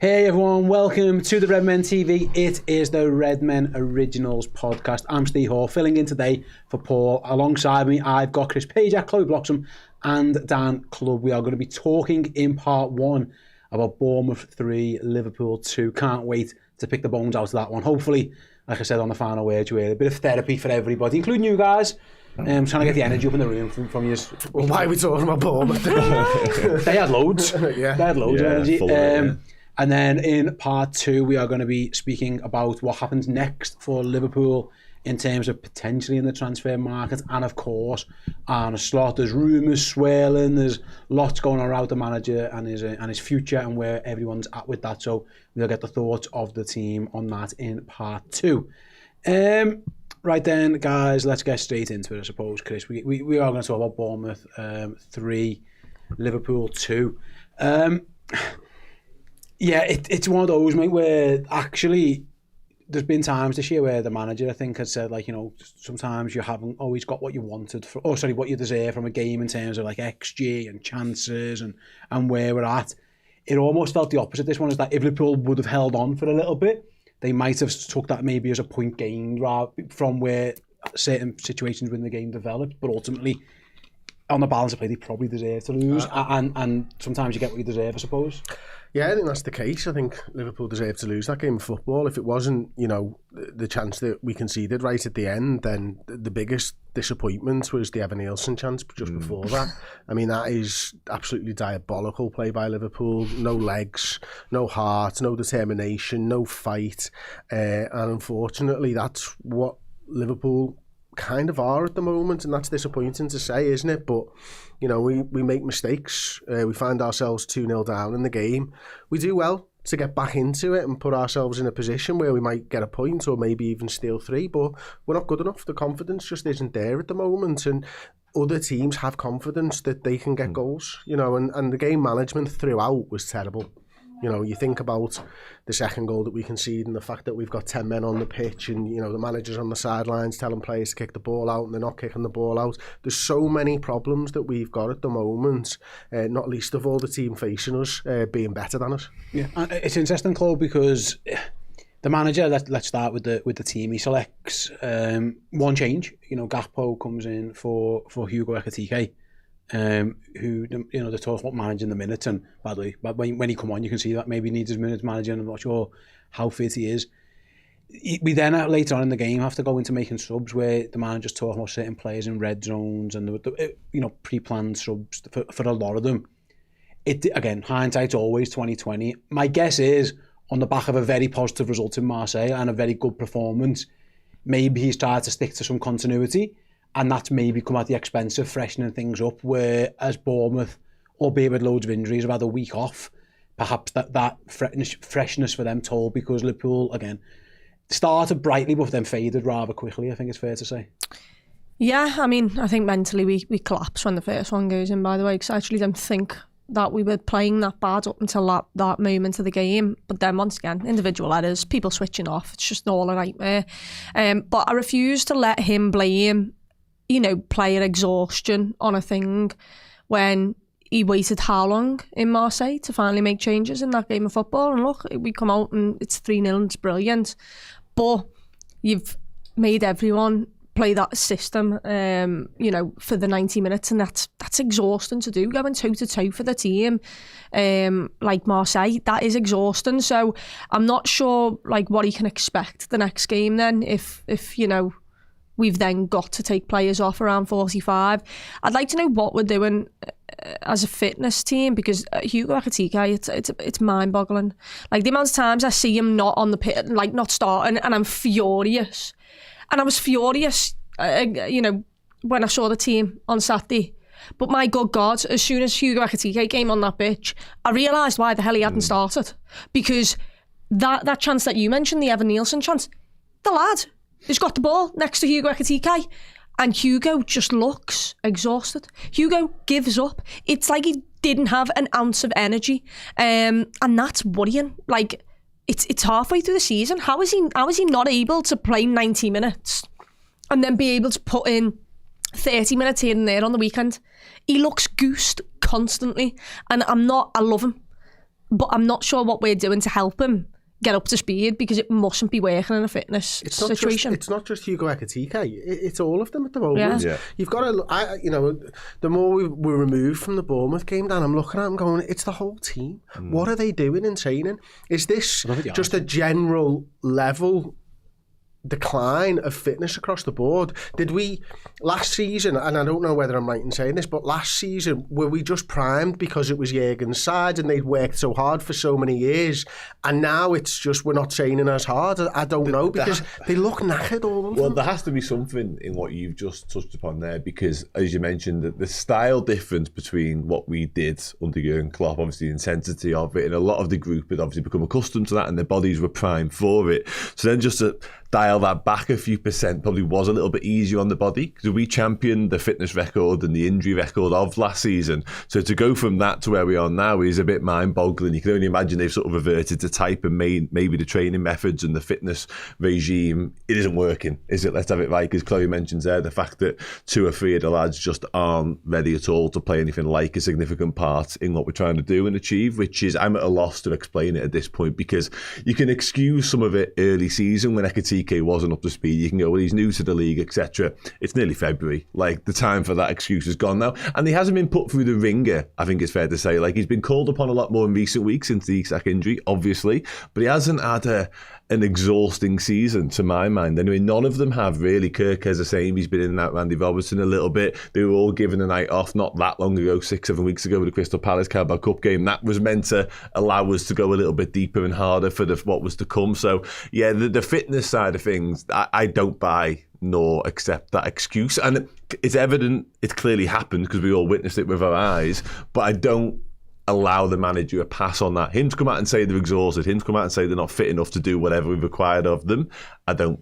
Hey everyone, welcome to the Redmen TV. It is the Redmen Originals Podcast. I'm Steve Hall, filling in today for Paul. Alongside me, I've got Chris Pajak, Chloe Bloxham and Dan Clubb. We are going to be talking in part one about Bournemouth 3, Liverpool 2. Can't wait to pick the bones out of that one. Hopefully, like I said on the final word, a bit of therapy for everybody, including you guys. Trying to get the energy up in the room from you. Well, why are we talking about Bournemouth? They had loads. Yeah. They had loads of energy. Full of it, And then in part two, we are going to be speaking about what happens next for Liverpool in terms of potentially in the transfer market. And of course, Arne Slot. There's rumours swirling. There's lots going on around the manager and his future and where everyone's at with that. So we'll get the thoughts of the team on that in part two. Right then, guys, let's get straight into it, I suppose, Chris. We are going to talk about Bournemouth 3, Liverpool 2. Yeah, it's one of those, mate, where actually there's been times this year where the manager, I think, has said, like, sometimes you haven't always got what you wanted, what you deserve from a game in terms of, like, XG and chances and where we're at. It almost felt the opposite. This one is that if Liverpool would have held on for a little bit, they might have took that maybe as a point gained from where certain situations within the game developed, but ultimately, on the balance of play, they probably deserve to lose, and sometimes you get what you deserve, I suppose. Yeah, I think that's the case. I think Liverpool deserved to lose that game of football. If it wasn't, the chance that we conceded right at the end, then the biggest disappointment was the Evan Nielsen chance just before that. I mean, that is absolutely diabolical play by Liverpool. No legs, no heart, no determination, no fight. And unfortunately, that's what Liverpool kind of are at the moment, and that's disappointing to say, isn't it? But we make mistakes. We find ourselves 2-0 down in the game. We do well to get back into it and put ourselves in a position where we might get a point or maybe even steal 3, but we're not good enough. The confidence just isn't there at the moment, and other teams have confidence that they can get goals, and the game management throughout was terrible. You think about the second goal that we concede and the fact that we've got 10 men on the pitch and, the managers on the sidelines telling players to kick the ball out and they're not kicking the ball out. There's so many problems that we've got at the moment, not least of all the team facing us being better than us. Yeah, and it's interesting, Chloe, because the manager, let's start with the team. He selects one change. Gakpo comes in for Hugo Ekitike. Who they talk about managing the minutes, and by the way, but when he come on, you can see that maybe he needs his minutes managing. I'm not sure how fit he is. We then later on in the game have to go into making subs where the manager's talking about certain players in red zones and the pre-planned subs for a lot of them. Again, hindsight's always 2020. My guess is on the back of a very positive result in Marseille and a very good performance, maybe he's tried to stick to some continuity. And that's maybe come at the expense of freshening things up, whereas Bournemouth, albeit with loads of injuries, have had a week off. Perhaps that freshness for them told, because Liverpool, again, started brightly but then faded rather quickly, I think it's fair to say. Yeah, I mean, I think mentally we collapse when the first one goes in, by the way, because I actually don't think that we were playing that bad up until that moment of the game. But then once again, individual errors, people switching off, it's just all a nightmare. But I refuse to let him blame player exhaustion on a thing when he waited how long in Marseille to finally make changes in that game of football. And look, we come out and it's 3-0 and it's brilliant. But you've made everyone play that system, for the 90 minutes, and that's exhausting to do, going toe-to-toe for the team like Marseille. That is exhausting. So I'm not sure what he can expect the next game then if we've then got to take players off around 45. I'd like to know what we're doing as a fitness team, because Hugo Ekitike, it's mind-boggling. Like the amount of times I see him not on the pit, not starting, and I'm furious. And I was furious, when I saw the team on Saturday. But my good God, as soon as Hugo Ekitike came on that pitch, I realised why the hell he hadn't started. Because that chance that you mentioned, the Evan Nielsen chance, the lad has got the ball next to Hugo Ekitike, and Hugo just looks exhausted. Hugo gives up. It's like he didn't have an ounce of energy, and that's worrying. It's halfway through the season. How is he not able to play 90 minutes and then be able to put in 30 minutes here and there on the weekend? He looks goosed constantly, and I love him. but I'm not sure what we're doing to help him get up to speed, because it mustn't be working in a fitness situation. It's not just Hugo Ekitike. It's all of them at the moment. Yeah. You've got to, the more we're removed from the Bournemouth game, Dan, I'm looking at them going, it's the whole team. What are they doing in training? Is this just a general level decline of fitness across the board? Did we last season, and I don't know whether I'm right in saying this, but last season were we just primed because it was Jurgen's side and they'd worked so hard for so many years, and now it's just we're not training as hard? I don't know, because they look knackered all of them. Well, there has to be something in what you've just touched upon there, because as you mentioned, the style difference between what we did under Jurgen Klopp, obviously the intensity of it, and a lot of the group had obviously become accustomed to that and their bodies were primed for it. So then just to dial that back a few percent probably was a little bit easier on the body, because we championed the fitness record and the injury record of last season. So to go from that to where we are now is a bit mind-boggling. You can only imagine they've sort of reverted to type, and maybe the training methods and the fitness regime, it isn't working, is it? Let's have it right, because Chloe mentions there the fact that 2 or 3 of the lads just aren't ready at all to play anything like a significant part in what we're trying to do and achieve, which is, I'm at a loss to explain it at this point, because you can excuse some of it early season when Ekitike wasn't up to speed. You can go, well, he's new to the league, etc. It's nearly February. Like, the time for that excuse is gone now. And he hasn't been put through the ringer, I think it's fair to say. Like, he's been called upon a lot more in recent weeks since the Isak injury, obviously. But he hasn't had an exhausting season, to my mind. Anyway, none of them have, really. Kirk has the same. He's been in and out Randy Robertson a little bit. They were all given a night off not that long ago, 6-7 weeks ago, with the Crystal Palace Carabao Cup game. That was meant to allow us to go a little bit deeper and harder for what was to come. So, yeah, the fitness side of things, I don't buy nor accept that excuse. And it's evident, it's clearly happened because we all witnessed it with our eyes, but I don't allow the manager a pass on that. Him to come out and say they're exhausted, him to come out and say they're not fit enough to do whatever we've required of them, I don't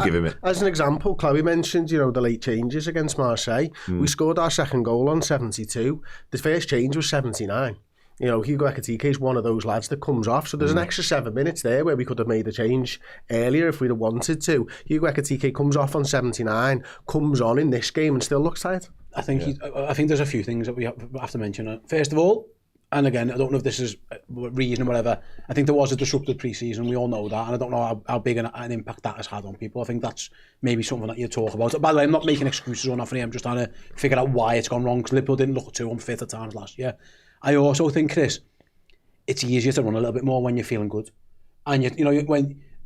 give him it. As an example, Chloe mentioned, the late changes against Marseille. We scored our second goal on 72. The first change was 79. Hugo Ekitike is one of those lads that comes off. So there's an extra 7 minutes there where we could have made a change earlier if we'd have wanted to. Hugo Ekitike comes off on 79, comes on in this game and still looks tired. I think there's a few things that we have to mention. First of all, and again, I don't know if this is reason or whatever, I think there was a disrupted pre-season, we all know that, and I don't know how big an impact that has had on people. I think that's maybe something that you talk about. By the way, I'm not making excuses or nothing, I'm just trying to figure out why it's gone wrong, because Liverpool didn't look too unfit at times last year. I also think, Chris, it's easier to run a little bit more when you're feeling good, and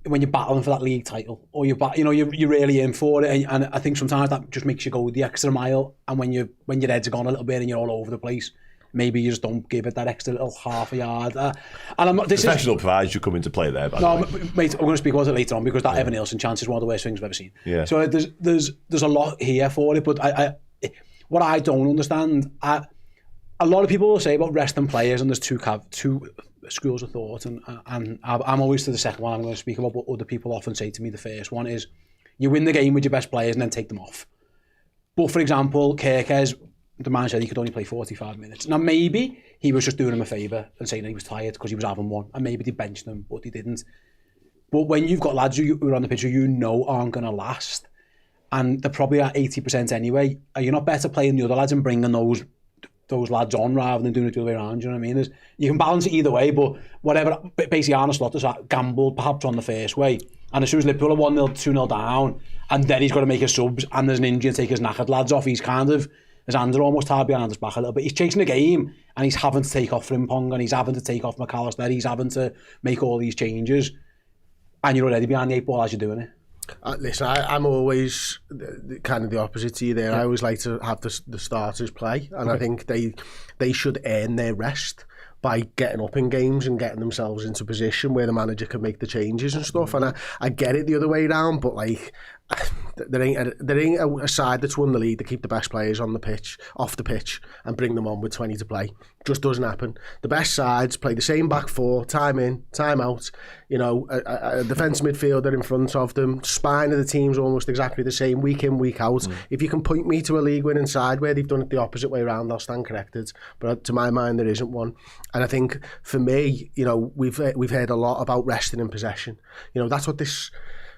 when you're battling for that league title, or you're really in for it, and I think sometimes that just makes you go the extra mile. And when your heads are gone a little bit and you're all over the place, maybe you just don't give it that extra little half a yard. And I'm not. Professional pride should come into play there. No, mate, I'm going to speak about it later on, because that Evan Nielsen chance is one of the worst things I've ever seen. Yeah. So there's a lot here for it, but what I don't understand. A lot of people will say about resting players, and there's two schools of thought, and I'm always to the second one I'm going to speak about, but other people often say to me the first one is, you win the game with your best players and then take them off. But for example, Kirkes, the man said he could only play 45 minutes. Now maybe he was just doing him a favour and saying that he was tired because he was having one, and maybe they benched him, but they didn't. But when you've got lads who are on the pitch who aren't going to last, and they're probably at 80% anyway, are you not better playing the other lads and bringing those lads on rather than doing it the other way around? Do you know what I mean? You can balance it either way, but whatever. Basically, Arne Slotter's gambled perhaps on the first way, and as soon as Liverpool are 1-0, 2-0 down, and then he's got to make his subs, and there's an injury and take his knackered lads off, his hands are almost tied behind his back a little bit. He's chasing the game, and he's having to take off Frimpong, and he's having to take off McAllister, he's having to make all these changes, and you're already behind the 8 ball as you're doing it. Listen, I'm always kind of the opposite to you there. I always like to have the starters play, and I think they should earn their rest by getting up in games and getting themselves into a position where the manager can make the changes and stuff. And I get it the other way around, but like, there ain't a side that's won the league to keep the best players off the pitch and bring them on with 20 to play. Just doesn't happen. The best sides play the same back four, time in, time out. A defence midfielder in front of them. Spine of the team's almost exactly the same week in, week out. If you can point me to a league winning side where they've done it the opposite way around, I'll stand corrected. But to my mind, there isn't one. And I think for me, we've heard a lot about resting in possession. That's what this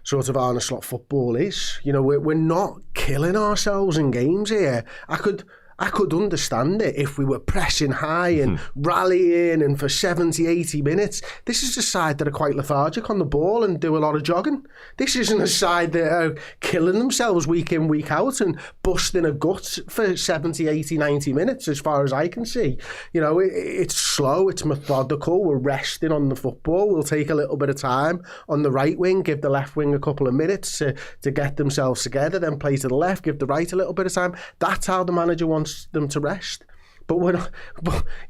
sort of Arne Slot football is. We're not killing ourselves in games here. I could I could understand it if we were pressing high and rallying and for 70, 80 minutes. This is a side that are quite lethargic on the ball and do a lot of jogging. This isn't a side that are killing themselves week in, week out and busting a gut for 70, 80, 90 minutes, as far as I can see. You know, it's slow, it's methodical, we're resting on the football. We'll take a little bit of time on the right wing, give the left wing a couple of minutes to get themselves together, then play to the left, give the right a little bit of time. That's how the manager wants them to rest. But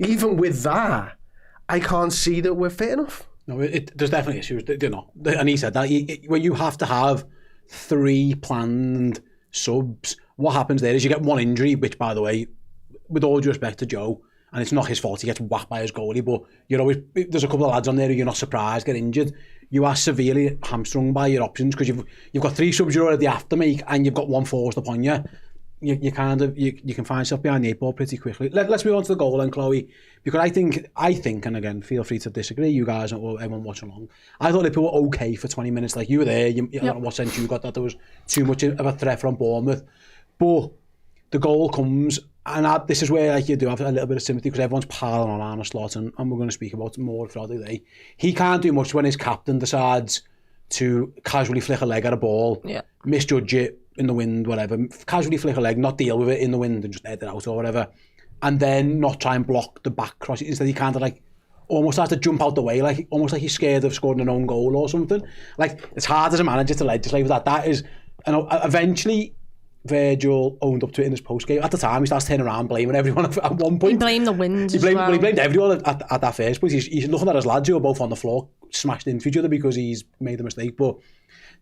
even with that, I can't see that we're fit enough. No, there's definitely issues, you know. And he said that when you have to have 3 planned subs, what happens there is you get one injury, which, by the way, with all due respect to Joe, and it's not his fault, he gets whacked by his goalie, but you're always, there's a couple of lads on there who you're not surprised get injured. You are severely hamstrung by your options because you've got 3 subs you already have to make and you've got 1 forced upon you. You kind of you can find yourself behind the 8 ball pretty quickly. Let's move on to the goal then, Chloe, because I think, and again, feel free to disagree, you guys or everyone watching along. I thought Liverpool were okay for 20 minutes. Like, you were there. I don't know what sense you got that there was too much of a threat from Bournemouth, but the goal comes, and this is where, like, you do have a little bit of sympathy because everyone's piling on Arne Slot, and we're going to speak about it more throughout the day. He can't do much when his captain decides to casually flick a leg at a ball, misjudge it in the wind, whatever, casually flick a leg, not deal with it in the wind and just head it out or whatever, and then not try and block the back cross. Instead, he kind of like almost has to jump out the way, like almost like he's scared of scoring an own goal or something. Like, it's hard as a manager to legislate with that. That is, and eventually Virgil owned up to it in his post-game. At the time, he starts turning around blaming everyone at one point. He blamed the wind He blamed everyone at that first point. He's looking at his lads who are both on the floor, smashed into each other because he's made a mistake. But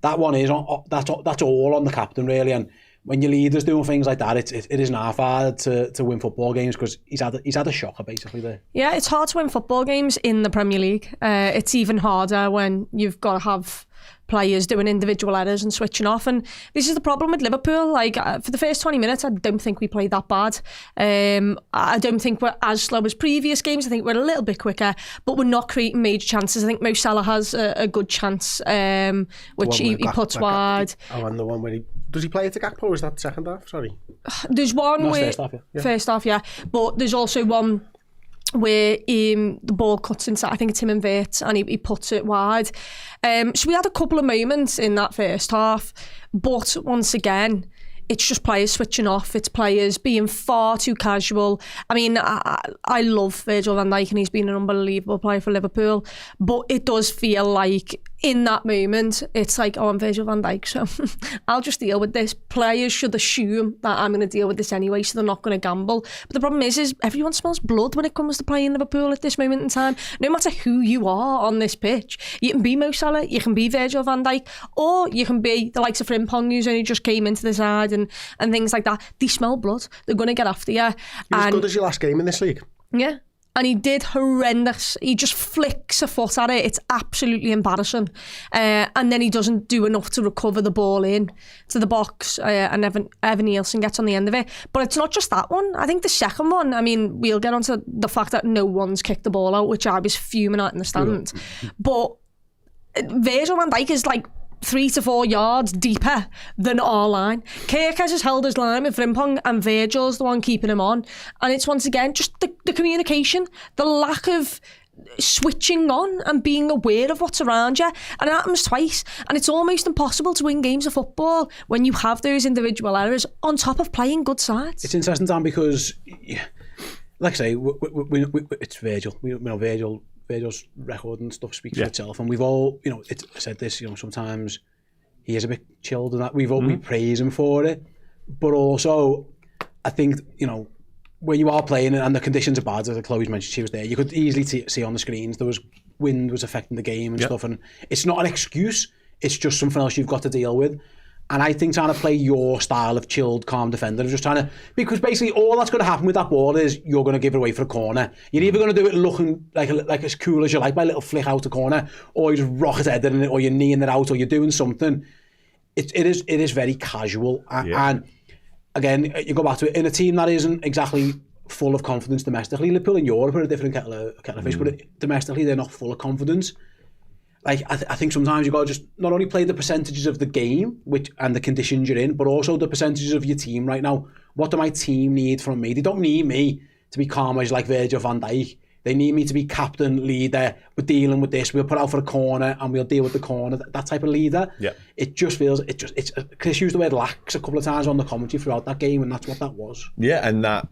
that one is, that's all on the captain, really. And when your leader's doing things like that, it isn't half hard to win football games because he's had a shocker, basically, there. Yeah, it's hard to win football games in the Premier League. It's even harder when you've got to have players doing individual errors and switching off, and this is the problem with Liverpool. Like, for the first 20 minutes, I don't think we played that bad. I don't think we're as slow as previous games. I think we're a little bit quicker, but we're not creating major chances. I think Mo Salah has a good chance, which he puts wide. And the one where does he play it to Gakpo, or is that second half? Sorry. There's one where first half, yeah. But there's also one where the ball cuts inside, I think it's him and Vert, and he puts it wide. So we had a couple of moments in that first half, but once again, it's just players switching off. It's players being far too casual. I mean, I love Virgil van Dijk, and he's been an unbelievable player for Liverpool, but it does feel like in that moment, it's like, oh, I'm Virgil van Dijk, so I'll just deal with this. Players should assume that I'm going to deal with this anyway, so they're not going to gamble. But the problem is everyone smells blood when it comes to playing Liverpool at this moment in time. No matter who you are on this pitch, you can be Mo Salah, you can be Virgil van Dijk, or you can be the likes of Frimpong, who's only just came into the side, and things like that. They smell blood. They're going to get after you. You're as good as your last game in this league. Yeah. And he did horrendous. He just flicks a foot at it. It's absolutely embarrassing. And then he doesn't do enough to recover the ball in to the box, and Evan Nielsen gets on the end of it. But it's not just that one. I think the second one, I mean, we'll get onto the fact that no one's kicked the ball out, which I was fuming at in the stand. But Virgil van Dijk is like 3 to 4 yards deeper than our line. Kirkes has held his line with Frimpong, and Virgil's the one keeping him on. And it's once again just the communication, the lack of switching on and being aware of what's around you. And it happens twice. And it's almost impossible to win games of football when you have those individual errors on top of playing good sides. It's interesting, Dan, because, like I say, it's Virgil. We know Virgil's record and stuff speaks for itself, and we've all, I said this, sometimes he is a bit chilled and that we praise him for it, but also I think, when you are playing and the conditions are bad, as Chloe's mentioned, she was there, you could easily see on the screens there was wind was affecting the game and stuff, and it's not an excuse, it's just something else you've got to deal with. And I think trying to play your style of chilled, calm defender, just trying to, because basically all that's going to happen with that ball is you're going to give it away for a corner. You're either going to do it looking like as cool as you like by a little flick out a corner, or you just rocket headed in it, or you're kneeing it out, or you're doing something. It is very casual. And again, you go back to it, in a team that isn't exactly full of confidence domestically, Liverpool in Europe are a different kettle of fish, but domestically they're not full of confidence. like I think sometimes you got to just not only play the percentages of the game and the conditions you're in, but also the percentages of your team right now. What do my team need from me? They don't need me to be calm as like Virgil van Dijk. They need me to be captain, leader. We're dealing with this. We'll put out for a corner and we'll deal with the corner. That type of leader. Yeah. It just feels. Chris used the word lax a couple of times on the commentary throughout that game, and that's what that was. Yeah, and that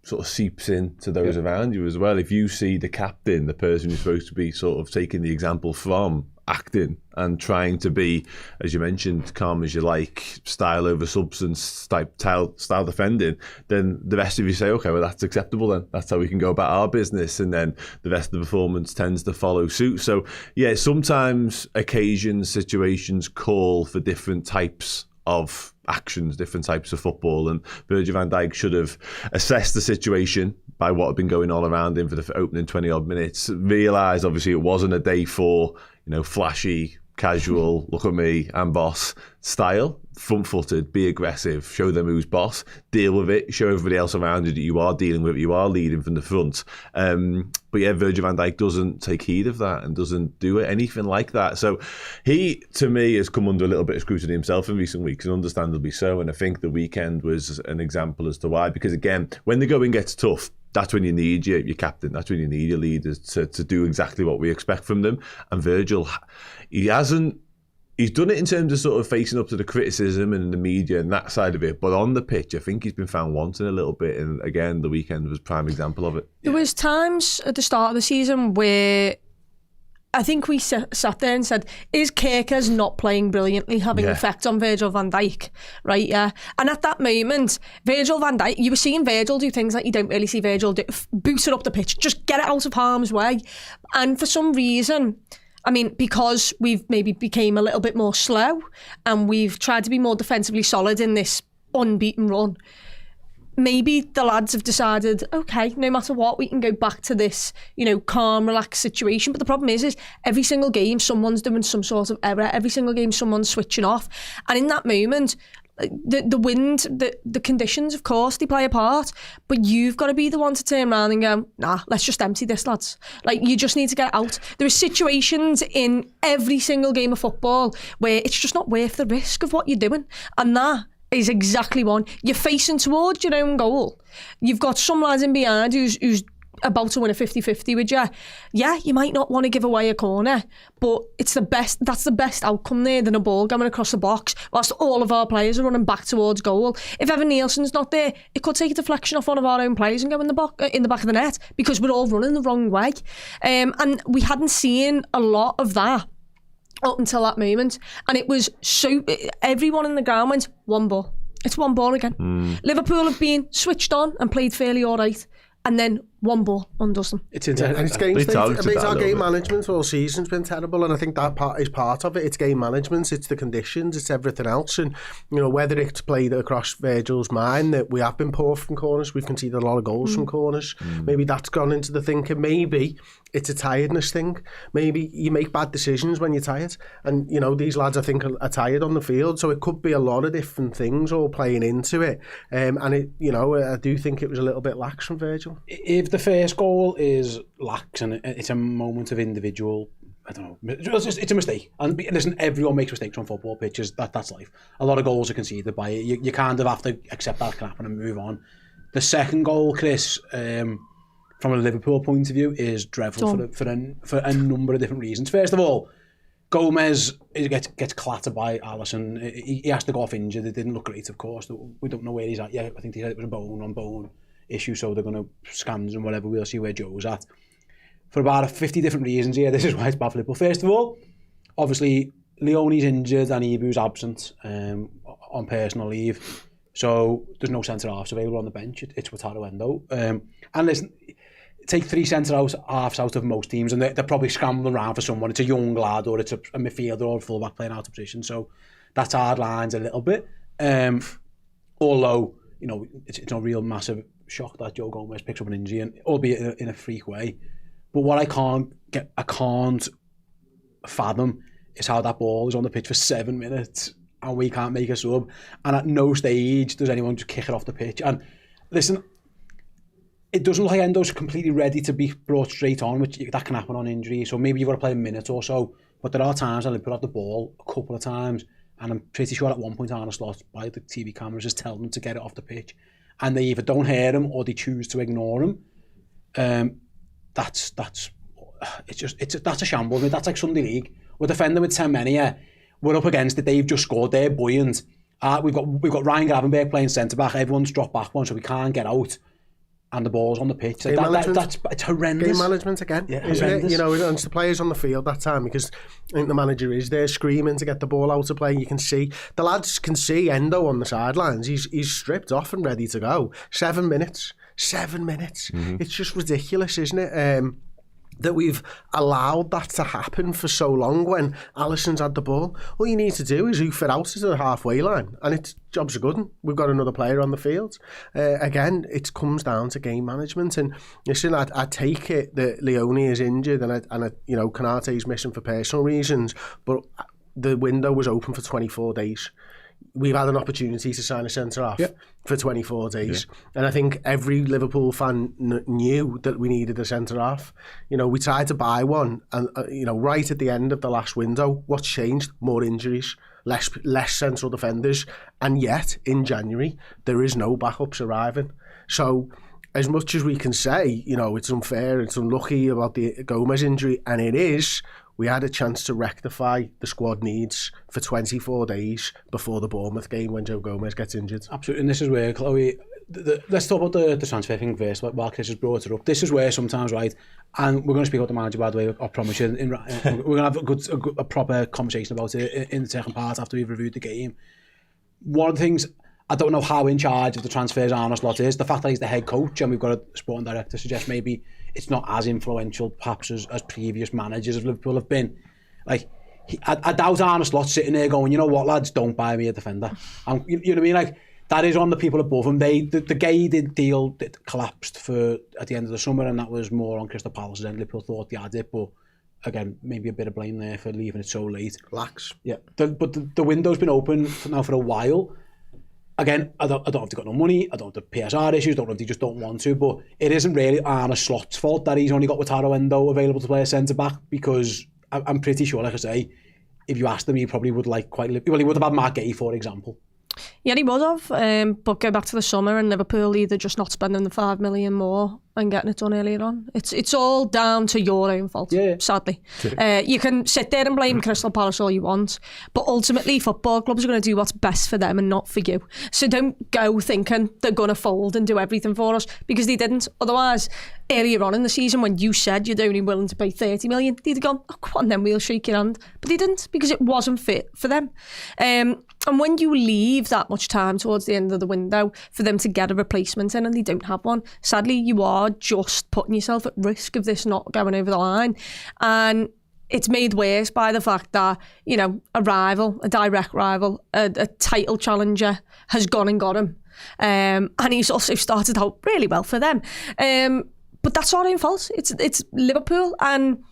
sort of seeps into those around you as well. If you see the captain, the person who's supposed to be sort of taking the example from, acting and trying to be, as you mentioned, calm as you like, style over substance type style defending, then the rest of you say, okay, well, that's acceptable then. That's how we can go about our business. And then the rest of the performance tends to follow suit. So, yeah, sometimes occasions, situations call for different types of actions, different types of football, and Virgil van Dijk should have assessed the situation by what had been going on around him for the opening 20 odd minutes, realised obviously it wasn't a day for flashy, casual, look at me, I'm boss style, front-footed, be aggressive, show them who's boss, deal with it, show everybody else around you that you are dealing with it, you are leading from the front. But yeah, Virgil van Dijk doesn't take heed of that and doesn't do anything like that. So he, to me, has come under a little bit of scrutiny himself in recent weeks, and understandably so. And I think the weekend was an example as to why. Because again, when the going gets tough, that's when you need your captain. That's when you need your leaders to do exactly what we expect from them. And Virgil, he's done it in terms of sort of facing up to the criticism and the media and that side of it. But on the pitch, I think he's been found wanting a little bit. And again, the weekend was a prime example of it. There was times at the start of the season where I think we sat there and said, is Kerkers not playing brilliantly having an effect on Virgil van Dijk? Right, yeah. And at that moment, Virgil van Dijk, you were seeing Virgil do things that you don't really see Virgil do. Boot it up the pitch, just get it out of harm's way. And for some reason, I mean, because we've maybe became a little bit more slow and we've tried to be more defensively solid in this unbeaten run, maybe the lads have decided, okay, no matter what, we can go back to this, calm, relaxed situation. But the problem is every single game, someone's doing some sort of error. Every single game, someone's switching off. And in that moment, the wind, the conditions, of course, they play a part. But you've got to be the one to turn around and go, nah, let's just empty this, lads. Like, you just need to get out. There are situations in every single game of football where it's just not worth the risk of what you're doing. And that is exactly one. You're facing towards your own goal. You've got some lads in behind who's about to win a 50-50 with you. Yeah, you might not want to give away a corner, but that's the best outcome there than a ball going across the box whilst all of our players are running back towards goal. If Evan Nielsen's not there, it could take a deflection off one of our own players and go in the back of the net because we're all running the wrong way. And we hadn't seen a lot of that up until that moment, and it was so everyone in the ground went, one ball, it's one ball again. Liverpool have been switched on and played fairly alright, and then one ball undoes them. It's intense. And it's game our game management all season's been terrible, and I think that part is part of it. It's game management, it's the conditions, it's everything else. And whether it's played across Virgil's mind that we have been poor from corners, we've conceded a lot of goals from corners. Maybe that's gone into the thinking. Maybe it's a tiredness thing. Maybe you make bad decisions when you're tired, and these lads I think are tired on the field. So it could be a lot of different things all playing into it. And it, I do think it was a little bit lax from Virgil. If the first goal is lax and it's a moment of individual, I don't know, it's a mistake. And listen, everyone makes mistakes on football pitches. That's life. A lot of goals are conceded by it. You kind of have to accept that can happen and move on. The second goal, Chris, from a Liverpool point of view, is dreadful for a number of different reasons. First of all, Gomez gets clattered by Alisson. He has to go off injured. It didn't look great, of course. We don't know where he's at yet. I think he said it was a bone issue, so they're going to scans and whatever. We'll see where Joe's at. For about 50 different reasons here, this is why it's bad for Liverpool. First of all, obviously, Leone's injured and Ibu's absent on personal leave. So there's no centre-halves available on the bench. It's Wataru Endo. And listen, take 3 centre-halves out of most teams and they're probably scrambling around for someone. It's a young lad or it's a midfielder or a full-back playing out of position. So that's hard lines a little bit. Although, it's no real massive shock that Joe Gomez picks up an injury, and albeit in a freak way. But what I can't fathom is how that ball is on the pitch for 7 minutes and we can't make a sub, and at no stage does anyone just kick it off the pitch. And listen, it doesn't look like Endo's completely ready to be brought straight on, which that can happen on injury. So maybe you've got to play a minute or so. But there are times that Liverpool have the ball a couple of times, and I'm pretty sure at one point Arne Slot, by the TV cameras, just tell them to get it off the pitch, and they either don't hear him or they choose to ignore him. That's a shambles. I mean, that's like Sunday League. We're defending with 10 men here. We're up against it. They've just scored. They're buoyant. We've got Ryan Gravenberg playing centre back. Everyone's dropped back one, so we can't get out. And the ball's on the pitch. It's horrendous. Game management again, isn't it? You know, and it's the players on the field that time, because I think the manager is there screaming to get the ball out of play. You can see, the lads can see Endo on the sidelines. He's stripped off and ready to go. 7 minutes. 7 minutes. It's just ridiculous, isn't it? That we've allowed that to happen for so long when Alisson's had the ball. All you need to do is hoof it out to the halfway line, and it's job's a good one. We've got another player on the field. Again, it comes down to game management. And listen, I take it that Leone is injured and you know, Konate's missing for personal reasons, but the window was open for 24 days. We've had an opportunity to sign a centre-half for 24 days. Yeah. And I think every Liverpool fan knew that we needed a centre-half. You know, we tried to buy one, and you know, right at the end of the last window, what's changed? More injuries, less central defenders, and yet, in January, there is no backups arriving. So, as much as we can say, you know, it's unfair, it's unlucky about the Gomez injury, and it is, we had a chance to rectify the squad needs for 24 days before the Bournemouth game when Joe Gomez gets injured. Absolutely, and this is where, Chloe, let's talk about the transfer thing first, while Chris has brought it up. This is where sometimes, right, and we're going to speak about the manager, by the way, I promise you, we're going to have a proper conversation about it in the second part after we've reviewed the game. One of the things, I don't know how in charge of the transfers Arne Slot is. The fact that he's the head coach and we've got a sporting director suggests maybe it's not as influential perhaps as previous managers of Liverpool have been. Like, I doubt Arne Slot sitting there going, you know what, lads, don't buy me a defender. And you know what I mean? Like, that is on the people above him. The Gay deal collapsed at the end of the summer, and that was more on Crystal Palace's end. Liverpool thought they had it, but again, maybe a bit of blame there for leaving it so late. Lax. Yeah, but the window's been open now for a while. Again, I don't know if they've got no money, I don't know if the PSR issues, I don't know if they just don't want to, but it isn't really Arne Slot's fault that he's only got Wataru Endo available to play a centre-back, because I'm pretty sure, like I say, if you asked him, he probably would he would have had Mark Gay, for example. Yeah, he would have, but go back to the summer and Liverpool either just not spending the 5 million more and getting it done earlier on. It's all down to your own fault, sadly. You can sit there and blame Crystal Palace all you want, but ultimately football clubs are going to do what's best for them and not for you. So don't go thinking they're going to fold and do everything for us, because they didn't. Otherwise, earlier on in the season when you said you're only willing to pay 30 million, they'd have gone, oh, come on then, we'll shake your hand. But they didn't, because it wasn't fit for them. And when you leave that much time towards the end of the window for them to get a replacement in and they don't have one, sadly you are just putting yourself at risk of this not going over the line. And it's made worse by the fact that, you know, a direct rival, a title challenger has gone and got him. And he's also started out really well for them. But that's our own fault. It's Liverpool, and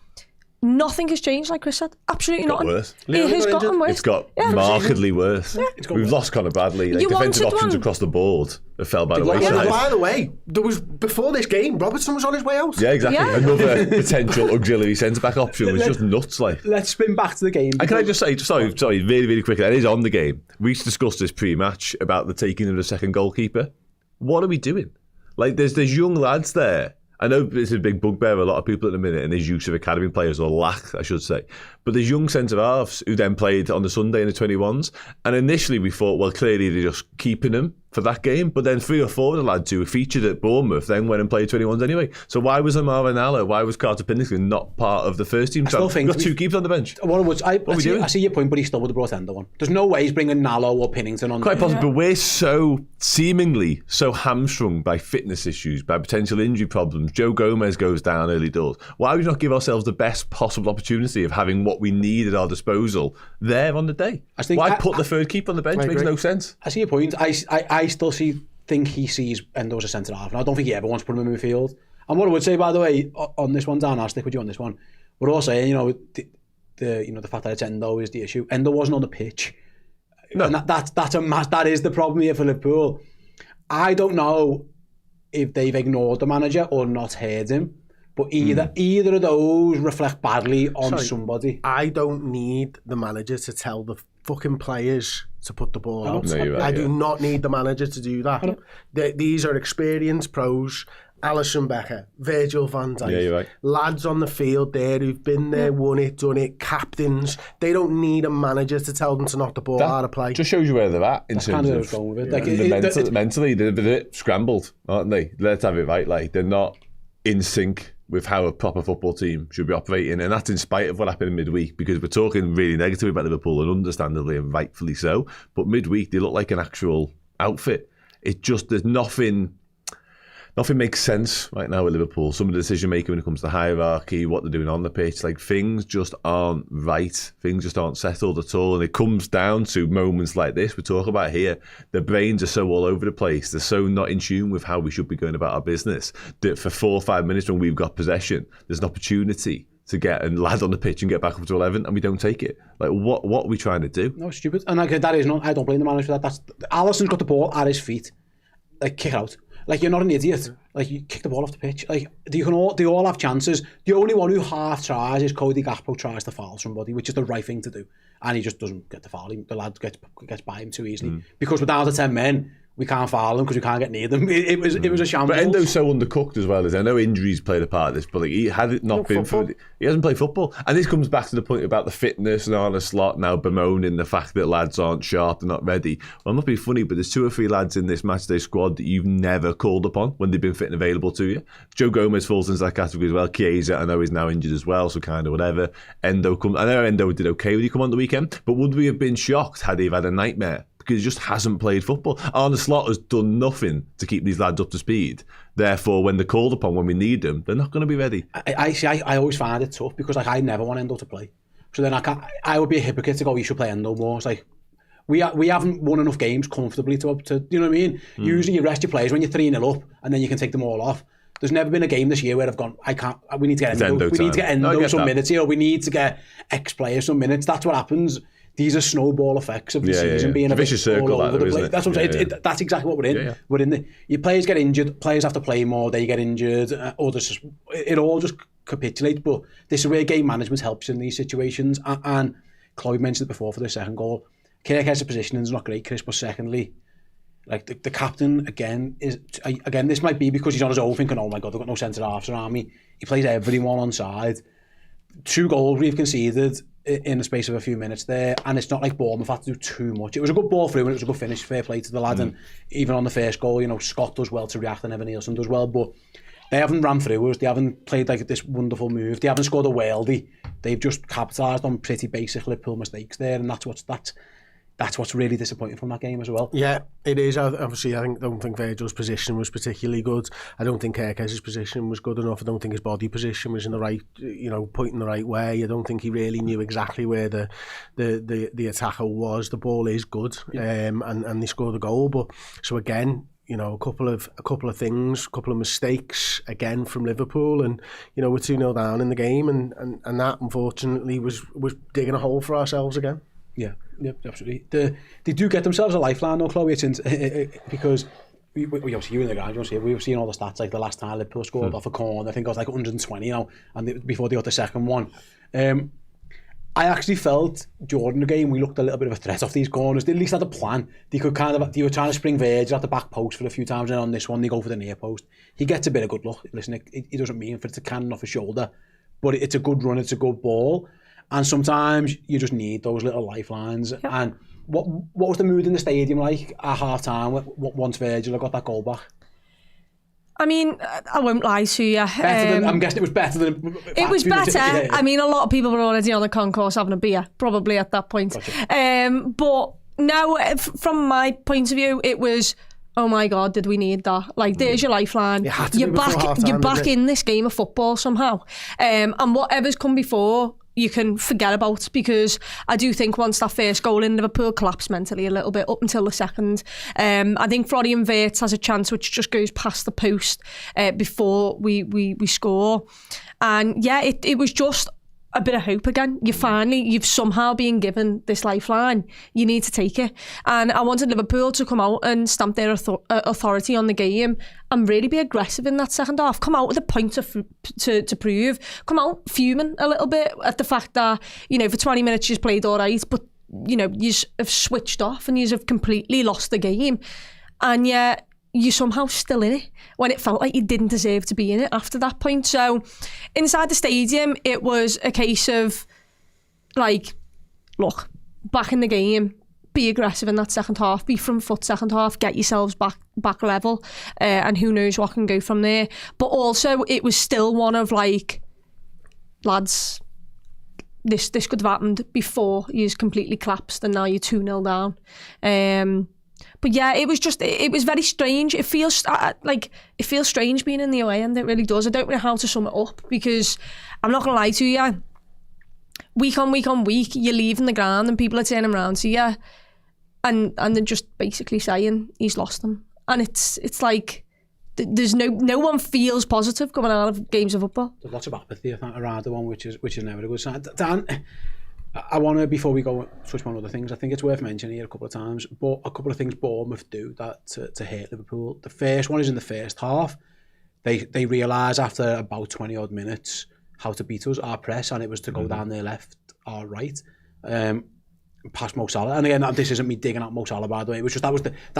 nothing has changed, like Chris said. Absolutely nothing. Worse. It has gotten worse. It's got markedly worse. Yeah. We've lost Conor Bradley. Like, defensive options across the board have fell by the wayside. By the way, there was, before this game, Robertson was on his way out. Yeah, exactly. Yeah. Another potential auxiliary centre-back option was just nuts. Like, let's spin back to the game. And can I just say, sorry, really, really quickly, it is on the game. We discussed this pre-match about the taking of the second goalkeeper. What are we doing? Like, there's young lads there. I know it's a big bugbear of a lot of people at the minute, and there's use of academy players, or lack, I should say. But there's young centre-halves who then played on the Sunday in the 21s. And initially we thought, well, clearly they're just keeping them for that game. But then 3 or 4 of the lads who were featured at Bournemouth then went and played 21s anyway. So why was Amar Ranallo, why was Carter Pinnickson not part of the first team? I still think we've got 2 keepers on the bench. I see your point, but he still would have brought Endo on. There's no way he's bringing Nallo or Pinnington on. Quite possible, but we're seemingly so hamstrung by fitness issues, by potential injury problems. Joe Gomez goes down early doors. Why would we not give ourselves the best possible opportunity of having what we need at our disposal there on the day? Why put the third keeper on the bench? Makes no sense. I see your point. I still think he sees Endo as a centre-half. I don't think he ever wants to put him in midfield. And what I would say, by the way, on this one, Dan, I'll stick with you on this one. We're all saying, the fact that it's Endo is the issue. Endo wasn't on the pitch. No. And that is the problem here for Liverpool. I don't know if they've ignored the manager or not heard him. But either of those reflect badly on somebody. I don't need the manager to tell the fucking players to put the ball out. No, right, I do not need the manager to do that. These are experienced pros. Alisson Becker, Virgil van Dijk, right. Lads on the field there who've been there, won it, done it, captains. They don't need a manager to tell them to knock the ball out of play. Just shows you where they're at in terms of going with it. mentally, they're a bit scrambled, aren't they? Let's have it right. Like, they're not in sync with how a proper football team should be operating, and that's in spite of what happened in midweek, because we're talking really negatively about Liverpool, and understandably and rightfully so, but midweek they look like an actual outfit. It just, there's nothing makes sense right now with Liverpool. Some of the decision making when it comes to hierarchy, what they're doing on the pitch, like, things just aren't right. Things just aren't settled at all. And it comes down to moments like this we're talking about here. Their brains are so all over the place. They're so not in tune with how we should be going about our business that for 4 or 5 minutes when we've got possession, there's an opportunity to get a lad on the pitch and get back up to 11, and we don't take it. Like, what are we trying to do? No, stupid. And like, that is not, I don't blame the manager for that. Alisson's got the ball at his feet. Like, kick it out. Like, you're not an idiot. Like, you kick the ball off the pitch. Like, they all have chances. The only one who half tries is Cody Gakpo tries to foul somebody, which is the right thing to do. And he just doesn't get the foul. The lad gets by him too easily. Because we're down to 10 men, we can't foul them because we can't get near them. It was a shambles. But Endo's so undercooked as well. As I know injuries played a part of this, but like, he hasn't played football. And this comes back to the point about the fitness and Arne Slot now bemoaning the fact that lads aren't sharp, they're not ready. Well, I'm not being funny, but there's 2 or 3 lads in this matchday squad that you've never called upon when they've been fit and available to you. Joe Gomez falls into that category as well. Chiesa, I know, is now injured as well, so kind of whatever. Endo comes. I know Endo did okay when he come on the weekend, but would we have been shocked had he had a nightmare? Because he just hasn't played football. Arne Slot has done nothing to keep these lads up to speed. Therefore, when they're called upon, when we need them, they're not going to be ready. I always find it tough because, like, I never want Endo to play. So then I would be a hypocrite to go, you should play Endo more. It's like, we haven't won enough games comfortably to you know what I mean? Usually you rest your players when you're 3-0 up and then you can take them all off. There's never been a game this year where I've gone, we need to get Endo. We need to get Endo some minutes here. We need to get X players some minutes. That's what happens. These are snowball effects of the season being a vicious circle all over the place. That's what I'm saying. That's exactly what we're in. We're in your players get injured, players have to play more, they get injured, it all just capitulates. But this is where game management helps in these situations. And Chloe mentioned it before for the second goal. Kirkhead's positioning is not great, Chris, but secondly, like the captain again, this might be because he's on his own thinking, oh my God, they've got no centre halves around me. He plays everyone on side. 2 goals we've conceded in the space of a few minutes there, and it's not like Bournemouth had to do too much. It was a good ball through and it was a good finish, fair play to the lad. And even on the first goal, you know, Scott does well to react and Evan Nielsen does well, but they haven't ran through us, they haven't played like this wonderful move, they haven't scored a worldie, they've just capitalised on pretty basic Liverpool mistakes there, and that's what's really disappointing from that game as well. Yeah, it is. Obviously, I don't think Virgil's position was particularly good. I don't think Kirkhead's position was good enough. I don't think his body position was in the right, pointing the right way. I don't think he really knew exactly where the attacker was. The ball is good, and they scored a goal. But so again, a couple of things, a couple of mistakes again from Liverpool, and we're 2-0 down in the game, and that unfortunately was digging a hole for ourselves again. Yeah, absolutely. They do get themselves a lifeline though, Chloe, because we obviously, you in the ground, we've seen all the stats, like the last time Liverpool scored off a corner, I think it was like 120 and before they got the second one. I actually felt during the game we looked a little bit of a threat off these corners. They at least had a plan. They were trying to spring Virgil at the back post for a few times, and on this one they go for the near post. He gets a bit of good luck. Listen, he doesn't mean for it to cannon off his shoulder, but it's a good run, it's a good ball. And sometimes you just need those little lifelines. Yep. And what was the mood in the stadium like at half time once Virgil got that goal back? I mean, I won't lie to you. I'm guessing it was better than... It was better. Yeah. I mean, a lot of people were already on the concourse having a beer, probably at that point. Gotcha. But no, from my point of view, it was... Oh my God, did we need that? Like, there's your lifeline. You're back in this game of football somehow. And whatever's come before, you can forget about, because I do think once that first goal in, Liverpool collapsed mentally a little bit up until the second. I think Florian Wirtz has a chance which just goes past the post before we score. And yeah, it was just a bit of hope again. You've somehow been given this lifeline. You need to take it. And I wanted Liverpool to come out and stamp their authority on the game and really be aggressive in that second half. Come out with a point to prove. Come out fuming a little bit at the fact that, for 20 minutes you've played all right, but, you have switched off and you have completely lost the game. And yet, you're somehow still in it when it felt like you didn't deserve to be in it after that point. So inside the stadium, it was a case of look, back in the game, be aggressive in that second half, be front foot second half, get yourselves back level, and who knows what can go from there. But also it was still one of lads, this could have happened before you completely collapsed and now you're 2-0 down. But yeah, it was very strange. It feels strange being in the away end. It really does. I don't know how to sum it up because I'm not going to lie to you. Week on week, you're leaving the ground and people are turning around to you and they're just basically saying he's lost them. And it's like there's no one feels positive coming out of games of football. There's lots of apathy, I think, around the one, which is never a good sign. Dan, I want to, before we go touch on other things, I think it's worth mentioning here a couple of times, but a couple of things Bournemouth do that to hurt Liverpool. The first one is in the first half. They realise after about 20 odd minutes how to beat us, our press, and it was to go down their left or right, past Mo Salah. And again, this isn't me digging at Mo Salah, by the way. It was just that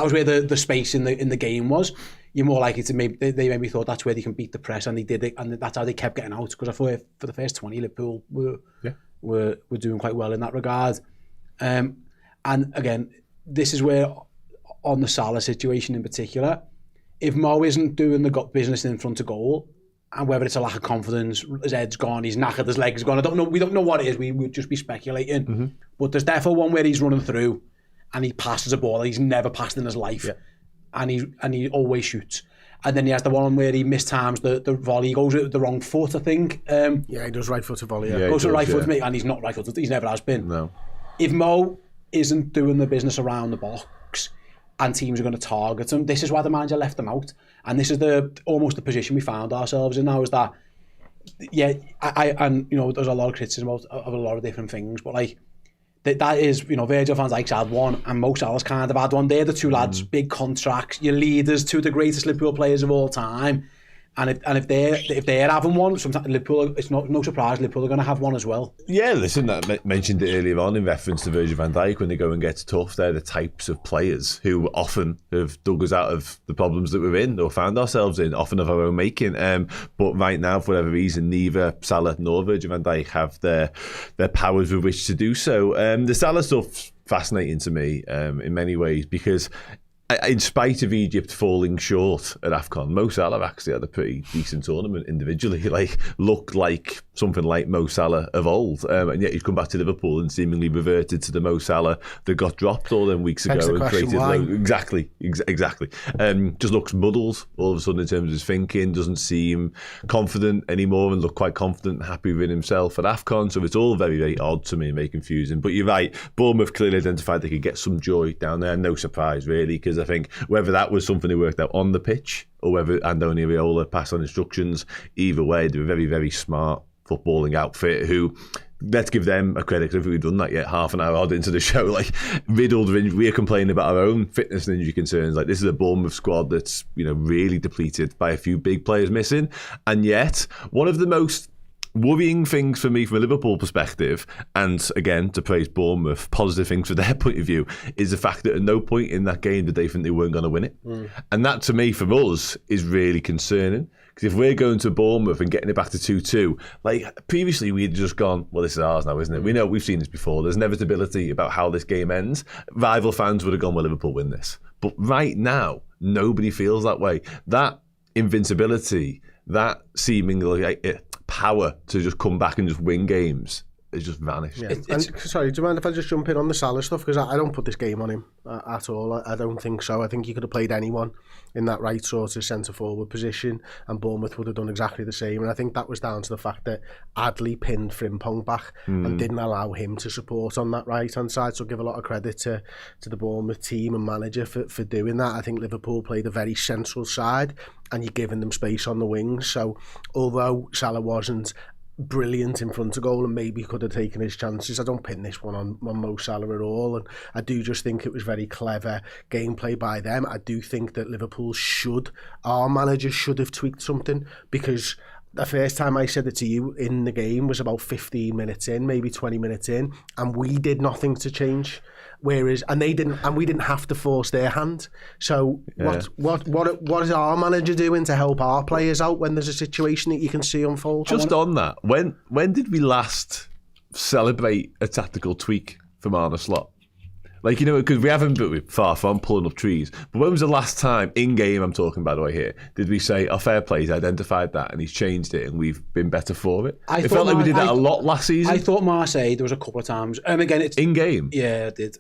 was where the space in the game was. You're more likely to they maybe thought that's where they can beat the press, and they did it, and that's how they kept getting out. Because I thought for the first 20, Liverpool were doing quite well in that regard. And again, this is where, on the Salah situation in particular, if Mo isn't doing the business in front of goal, and whether it's a lack of confidence, his head's gone, he's knackered, his leg's gone, I don't know. We don't know what it is. We would just be speculating. Mm-hmm. But there's definitely one where he's running through, and he passes a ball that he's never passed in his life, and he always shoots. And then he has the one where he mistimes the volley. He goes with the wrong foot, I think. He does right-footed volley. Goes with right-footed, and he's not right-footed. He's never has been. No. If Mo isn't doing the business around the box, and teams are going to target him, this is why the manager left him out. And this is almost the position we found ourselves in now. Is that there's a lot of criticism of a lot of different things, but that is, Virgil van Dijk's had one and Mo Salah's kind of had one. They're the two lads, big contracts, your leaders, two of the greatest Liverpool players of all time. And if they're having one, sometimes Liverpool, it's no surprise Liverpool are going to have one as well. Yeah, listen, I mentioned it earlier on in reference to Virgil van Dijk. When they go and get tough, they're the types of players who often have dug us out of the problems that we're in or found ourselves in, often of our own making. But right now, for whatever reason, neither Salah nor Virgil van Dijk have their powers with which to do so. The Salah stuff's fascinating to me in many ways because, in spite of Egypt falling short at AFCON, Mo Salah actually had a pretty decent tournament individually. Looked like something like Mo Salah of old, and yet he's come back to Liverpool and seemingly reverted to the Mo Salah that got dropped all them weeks ago and created exactly. Just looks muddled all of a sudden in terms of his thinking. Doesn't seem confident anymore and look quite confident and happy within himself at AFCON. So it's all very, very odd to me and very confusing. But you're right, Bournemouth clearly identified they could get some joy down there. No surprise really, because I think whether that was something they worked out on the pitch or whether Andoni Iraola passed on instructions, either way, they're a very, very smart footballing outfit who, let's give them a credit, because if we've done that yet half an hour odd into the show, riddled of injury, we're complaining about our own fitness and injury concerns. This is a Bournemouth squad that's really depleted by a few big players missing, and yet one of the most worrying things for me from a Liverpool perspective, and again to praise Bournemouth, positive things from their point of view, is the fact that at no point in that game did they think they weren't going to win it. And that to me, for us, is really concerning, because if we're going to Bournemouth and getting it back to 2-2, previously we'd just gone, well, this is ours now, isn't it? We know, we've seen this before, there's inevitability about how this game ends. Rival fans would have gone, well, Liverpool win this. But right now, nobody feels that way. That invincibility, that seemingly power to just come back and just win games has just vanished. Yeah. Sorry, do you mind if I just jump in on the Salah stuff? Because I don't put this game on him at all. I don't think so. I think he could have played anyone in that right sort of centre-forward position, and Bournemouth would have done exactly the same. And I think that was down to the fact that Adley pinned Frimpong back and didn't allow him to support on that right-hand side. So give a lot of credit to the Bournemouth team and manager for doing that. I think Liverpool played a very central side, and you're giving them space on the wings. So although Salah wasn't brilliant in front of goal and maybe could have taken his chances. I don't pin this one on Mo Salah at all, and I do just think it was very clever gameplay by them. I do think that Liverpool our manager should have tweaked something, because the first time I said it to you in the game was about 15 minutes in, maybe 20 minutes in, and we did nothing to change. Whereas, we didn't have to force their hand. So what is our manager doing to help our players out when there's a situation that you can see unfold? Just on that, when did we last celebrate a tactical tweak from Arne Slot? Like, you know, because we haven't been far from pulling up trees. But when was the last time, in game I'm talking by the way here, did we say, fair play, he's identified that and he's changed it and we've been better for it? It felt like we did that a lot last season. I thought Marseille, there was a couple of times. Again, it's in game. Yeah, it did.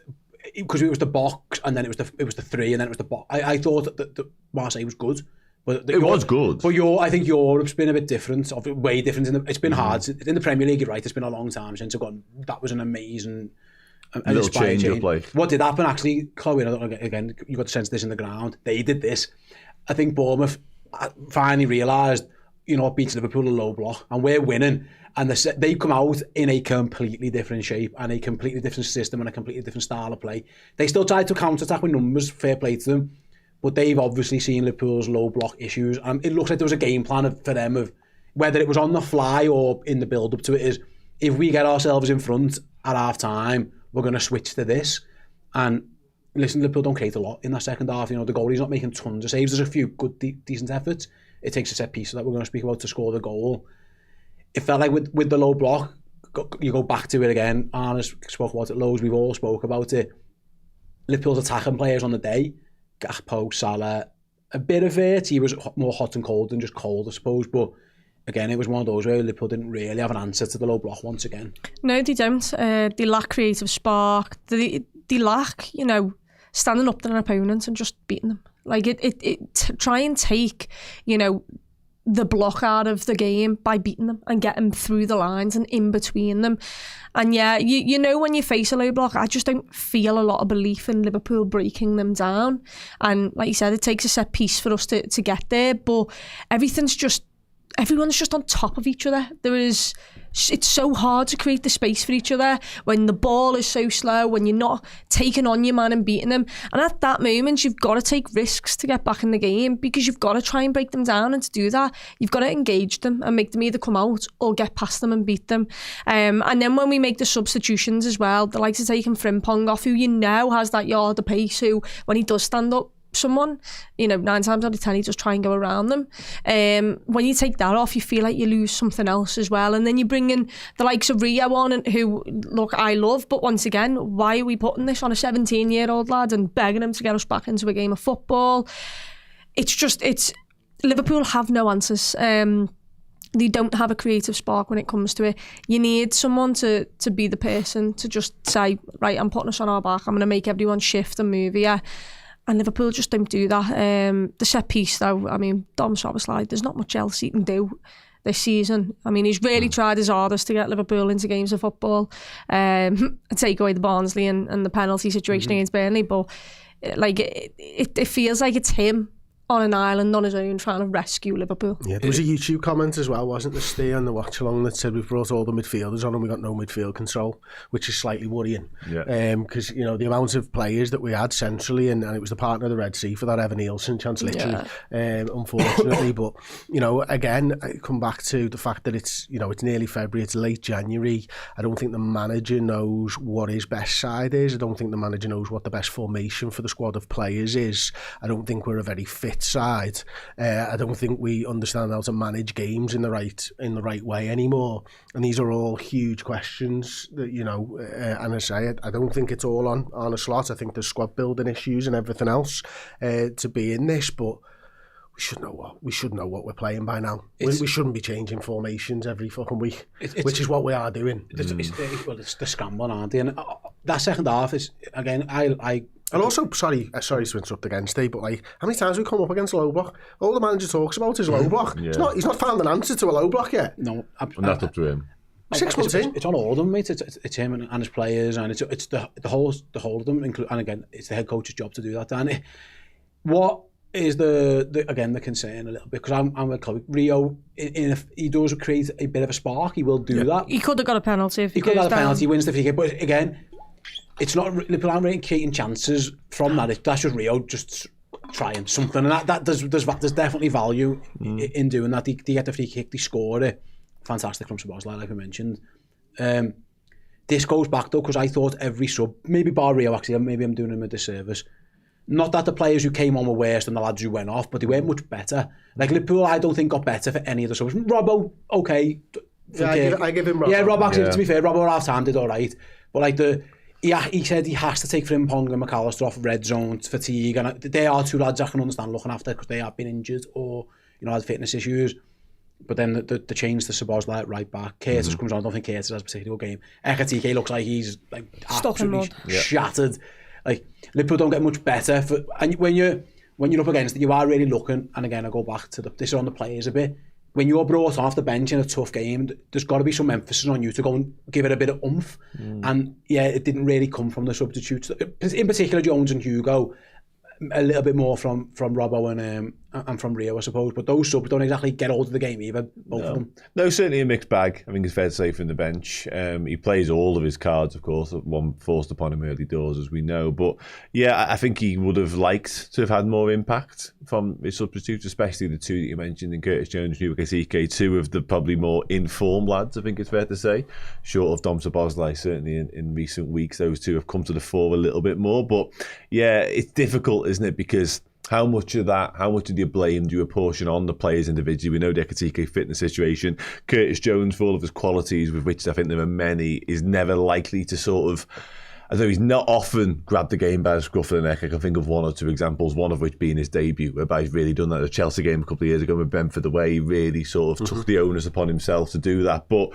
Because it was the box and then it was the three and then it was the box. I thought that Marseille was good. But it was good. But I think Europe's been a bit different, way different. It's been hard. In the Premier League, you're right, it's been a long time since I've gone. That was an amazing... A little change of play. What did happen actually, Chloe? I don't know, again, you got to sense this in the ground. They did this. I think Bournemouth finally realised, beats Liverpool a low block, and we're winning. And they come out in a completely different shape and a completely different system and a completely different style of play. They still tried to counter-attack with numbers, fair play to them, but they've obviously seen Liverpool's low block issues, and it looks like there was a game plan for them of whether it was on the fly or in the build-up to it. Is if we get ourselves in front at half-time, we're going to switch to this. And listen, Liverpool don't create a lot in that second half. The goalie's not making tons of saves. There's a few good, decent efforts. It takes a set piece that we're going to speak about to score the goal. It felt like with the low block, you go back to it again. Arne spoke about it loads. We've all spoke about it. Liverpool's attacking players on the day, Gakpo, Salah, a bit of it. He was more hot and cold than just cold, I suppose. But again, it was one of those where Liverpool didn't really have an answer to the low block once again. No, they don't. They lack creative spark. They lack, standing up to an opponent and just beating them. Like, try and take, the block out of the game by beating them and get them through the lines and in between them. And yeah, when you face a low block, I just don't feel a lot of belief in Liverpool breaking them down. And like you said, it takes a set piece for us to get there, but everyone's just on top of each other. It's so hard to create the space for each other when the ball is so slow, when you're not taking on your man and beating them. And at that moment, you've got to take risks to get back in the game, because you've got to try and break them down. And to do that, you've got to engage them and make them either come out or get past them and beat them. And then when we make the substitutions as well, the likes of taking Frimpong off, who has that yard of pace, who when he does stand up someone, 9 times out of 10 he just try and go around them. When you take that off, you feel like you lose something else as well. And then you bring in the likes of Rio on, and who, look, I love, but once again, why are we putting this on a 17-year-old lad and begging him to get us back into a game of football? It's Liverpool have no answers. They don't have a creative spark when it comes to it. You need someone to be the person to just say, right, I'm putting us on our back, I'm going to make everyone shift and move here. And Liverpool just don't do that. The set piece, though, Dom Szoboszlai, there's not much else he can do this season. He's really tried his hardest to get Liverpool into games of football, take away the Barnsley and the penalty situation against Burnley. But it feels like it's him on an island on his own trying to rescue Liverpool. Yeah, there was a YouTube comment as well, wasn't there, Steve, on the watch along that said we've brought all the midfielders on and we got no midfield control, which is slightly worrying. Yeah. Because the amount of players that we had centrally, and it was the partner of the Red Sea for that Evan Nielsen chance, literally, unfortunately. But again, I come back to the fact that it's nearly February, it's late January. I don't think the manager knows what his best side is. I don't think the manager knows what the best formation for the squad of players is. I don't think we're a very fit side. I don't think we understand how to manage games in the right way anymore. And these are all huge questions that and I say I don't think it's all on a slot. I think there's squad building issues and everything else to be in this, but we should know what we're playing by now. We shouldn't be changing formations every fucking week, which is what we are doing. It's the scramble, aren't they? And that second half is, again, and also, sorry to interrupt again, Steve, but how many times we come up against a low block? All the manager talks about is low block. Yeah. He's not found an answer to a low block yet. No, and that's up to him. 6 months in, it's on all of them, mate. It's him and his players, and it's the whole of them. And again, it's the head coach's job to do that. And what is the concern a little bit, because I'm with Chloe. Rio, if he does create a bit of a spark, he will do that. He could have got a penalty if he could have got a down. penalty, wins the free kick. But again, it's not Liverpool aren't really creating chances from that. That's just Rio just trying something, and that there's definitely value in doing that. They get the free kick, they score it. Fantastic from Szoboszlai, like I mentioned. This goes back though, because I thought every sub, maybe bar Rio actually, maybe I'm doing him a disservice. Not that the players who came on were worse than the lads who went off, but they weren't much better. Like Liverpool, I don't think got better for any of the subs. Robbo, okay. Yeah, I give him Robbo. Yeah, Robbo, actually, to be fair, Robbo at half-time did all right. But like he said he has to take Frimpong and McAllister off red zone fatigue, and they are two lads I can understand looking after because they have been injured or had fitness issues. But then the change to Szoboszlai right back. Curtis comes on. I don't think Curtis has a particular good game. Ekitike looks like he's like absolutely shattered. Like Liverpool don't get much better and when you're up against it, you are really looking. And again, I go back to this is on the players a bit. When you're brought off the bench in a tough game, there's got to be some emphasis on you to go and give it a bit of oomph. And yeah, it didn't really come from the substitutes. In particular, Jones and Hugo. A little bit more from Robbo and from Rio, I suppose. But those subs don't exactly get hold of the game either, both of them. No, certainly a mixed bag. I think it's fair to say from the bench. He plays all of his cards, of course, one forced upon him early doors, as we know. But yeah, I think he would have liked to have had more impact from his substitutes, especially the two that you mentioned in Curtis Jones and Ekitike, two of the probably more informed lads, I think it's fair to say. Short of Dom Szoboszlai, certainly in recent weeks, those two have come to the fore a little bit more. But yeah, it's difficult, isn't it? Because how much of the blame do you apportion on the players individually? We know the Ekitike fitness situation. Curtis Jones, for all of his qualities, with which I think there are many, is never likely to sort of, although he's not often grabbed the game by the scruff of the neck. I can think of one or two examples, one of which being his debut, whereby he's really done that. The Chelsea game a couple of years ago with Brentford away, he really sort of took the onus upon himself to do that. But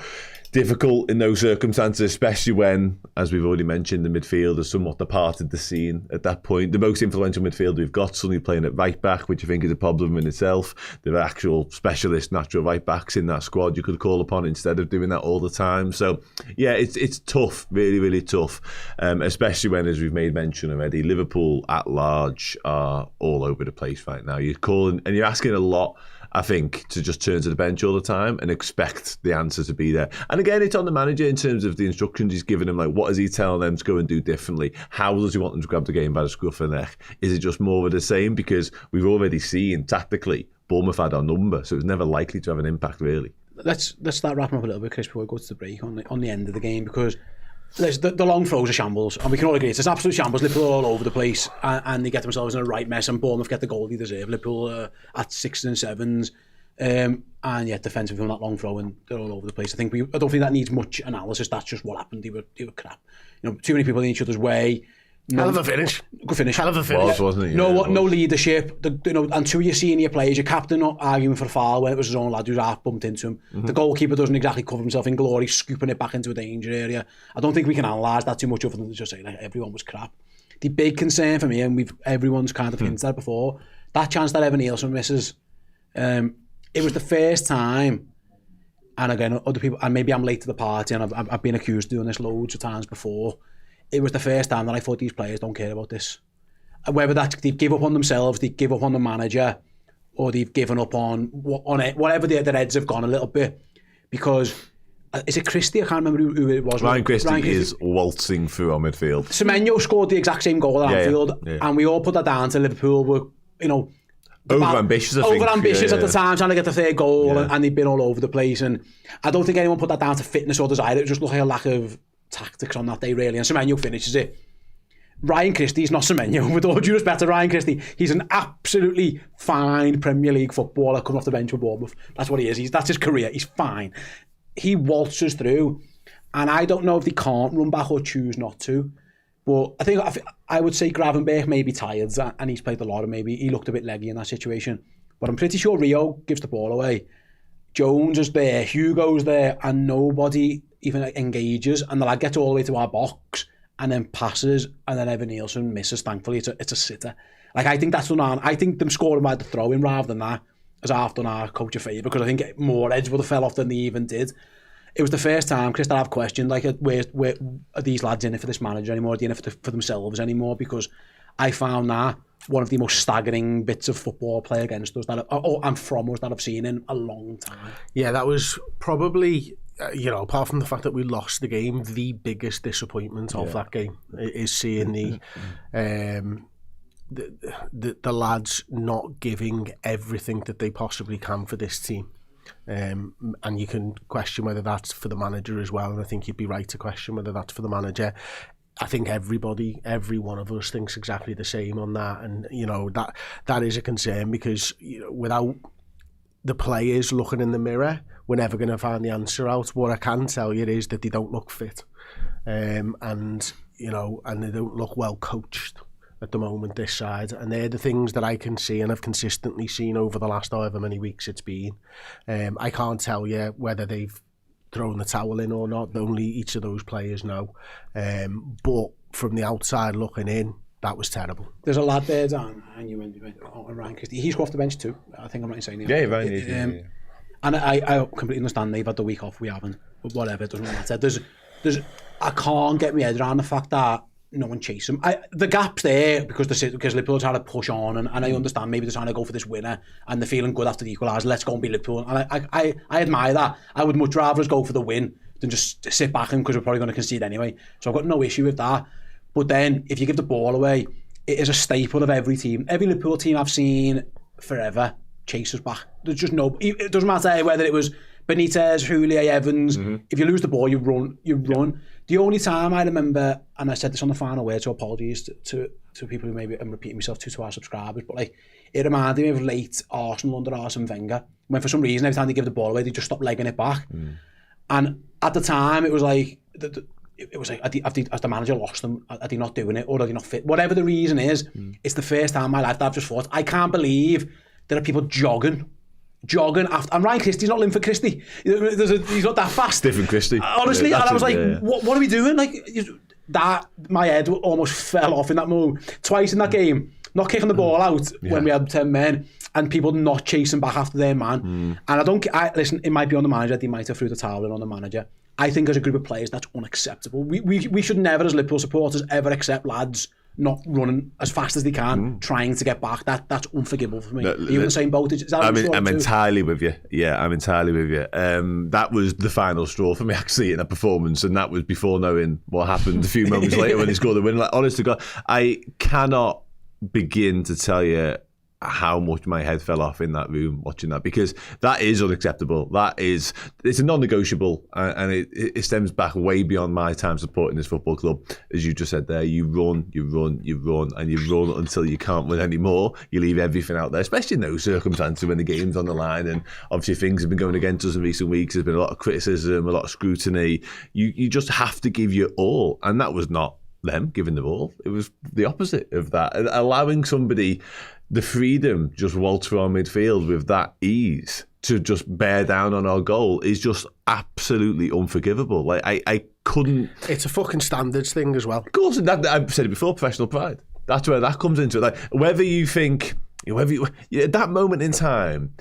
difficult in those circumstances, especially when, as we've already mentioned, the midfield has somewhat departed the scene at that point. The most influential midfield we've got suddenly playing at right back, which I think is a problem in itself. There are actual specialist natural right backs in that squad you could call upon instead of doing that all the time. So yeah, it's tough, really, really tough, especially when, as we've made mention already, Liverpool at large are all over the place right now. You're calling and you're asking a lot, I think, to just turn to the bench all the time and expect the answer to be there. And again, it's on the manager in terms of the instructions he's giving them. Like, what is he telling them to go and do differently? How does he want them to grab the game by the scruff of the neck? Is it just more of the same? Because we've already seen, tactically, Bournemouth had our number, so it's never likely to have an impact, really. Let's start wrapping up a little bit, Chris, before we go to the break on the end of the game, because the long throws are shambles, and we can all agree it's an absolute shambles. Liverpool are all over the place, and they get themselves in a right mess, and Bournemouth get the goal they deserve. Liverpool at 6s and 7s, and yet defensively on that long throw, and they're all over the place. I don't think that needs much analysis. That's just what happened. They were crap. Too many people in each other's way. Hell of a finish. Good finish. Hell of a finish. Wasn't it? No leadership. And two of your senior players, your captain not arguing for a foul when it was his own lad who's half bumped into him. The goalkeeper doesn't exactly cover himself in glory, scooping it back into a danger area. I don't think we can analyse that too much other than to just say like everyone was crap. The big concern for me, and everyone's kind of hinted at before, that chance that Evan Nielsen misses. It was the first time, and again, other people, and maybe I'm late to the party, and I've been accused of doing this loads of times before. It was the first time that I thought these players don't care about this. Whether that's they've given up on themselves, they give up on the manager, or they've given up on it, whatever their heads have gone a little bit. Because, is it Christie? I can't remember who it was. Ryan Christie is waltzing through our midfield. Semenyo scored the exact same goal at Anfield, and we all put that down to Liverpool were, over-ambitious, I think. Over-ambitious at the time, trying to get the third goal, and they've been all over the place. And I don't think anyone put that down to fitness or desire. It just looked like a lack of tactics on that day, really. And Semenyo finishes it. Ryan Christie's not Semenyo. With all due respect to Ryan Christie, he's an absolutely fine Premier League footballer coming off the bench with Bournemouth. That's what he is. That's his career. He's fine. He waltzes through, and I don't know if they can't run back or choose not to. But I would say Gravenberch may be tired, and he's played a lot, and maybe he looked a bit leggy in that situation. But I'm pretty sure Rio gives the ball away. Jones is there, Hugo's there, and nobody even engages. And the lad gets all the way to our box and then passes, and then Evan Nielsen misses. Thankfully, it's a sitter. Like, I think that's done. I think them scoring by the throw-in rather than that has half done our coach a favour, because I think more heads would have fell off than they even did. It was the first time, Chris, that I've questioned, like, where are these lads in it for this manager anymore? Are they in it for themselves anymore? Because I found that one of the most staggering bits of football play against us and from us that I've seen in a long time. Yeah, that was probably, apart from the fact that we lost the game, the biggest disappointment of that game is seeing the lads not giving everything that they possibly can for this team. And you can question whether that's for the manager as well, and I think you'd be right to question whether that's for the manager. I think every one of us thinks exactly the same on that, and that is a concern, because without the players looking in the mirror, we're never going to find the answer out. What I can tell you is that they don't look fit, and they don't look well coached at the moment this side, and they're the things that I can see and have consistently seen over the last however many weeks it's been. I can't tell you whether they've thrown the towel in or not. Only each of those players know. But from the outside looking in, that was terrible. There's a lad there, Dan, and you went Ryan Christie. He's off the bench too. I think I'm right in saying that. Yeah, Ryan. And I completely understand they've had the week off. We haven't. But whatever, it doesn't matter. I can't get my head around the fact that no one chased them. The gap's there because Liverpool are trying to push on, and I understand maybe they're trying to go for this winner and they're feeling good after the equaliser. Let's go and be Liverpool. And I admire that. I would much rather us go for the win than just sit back and because we're probably going to concede anyway. So I've got no issue with that. But then if you give the ball away, it is a staple of every team. Every Liverpool team I've seen forever chases back. There's just no. It doesn't matter whether it was Benitez, Houllier, Evans. If you lose the ball, you run. The only time I remember, and I said this on the final word, so apologies to people who maybe I'm repeating myself to our subscribers, but it reminded me of late Arsenal under Arsene Wenger, when for some reason every time they give the ball away, they just stop legging it back. And at the time, it was like, has the manager lost them? Are they not doing it, or are they not fit? Whatever the reason is, it's the first time in my life that I've just thought, I can't believe there are people jogging after, and Ryan Christie's not Linford Christie. He's not that fast. Different Christie. Honestly, and I was like, what are we doing? That my head almost fell off in that move. Twice in that game, not kicking the ball out when we had 10 men, and people not chasing back after their man. And listen, it might be on the manager. They might have threw the towel in on the manager. I think as a group of players, that's unacceptable. We should never, as Liverpool supporters, ever accept lads not running as fast as they can, trying to get back. That's unforgivable for me. Are you in the same boat? I'm entirely with you. Yeah, I'm entirely with you. That was the final straw for me, actually, in that performance, and that was before knowing what happened a few moments later when he scored the win. Honest to God, I cannot begin to tell you how much my head fell off in that room watching that, because that is unacceptable. It's a non-negotiable, and it stems back way beyond my time supporting this football club. As you just said there, you run, and you run until you can't run anymore. You leave everything out there, especially in those circumstances when the game's on the line, and obviously things have been going against us in recent weeks. There's been a lot of criticism, a lot of scrutiny. You just have to give your all, and that was not them giving their all. It was the opposite of that, and allowing somebody the freedom just waltz around midfield with that ease to just bear down on our goal is just absolutely unforgivable. I couldn't. It's a fucking standards thing as well. Of course, I've said it before, professional pride. That's where that comes into it. Whether you think, at that moment in time,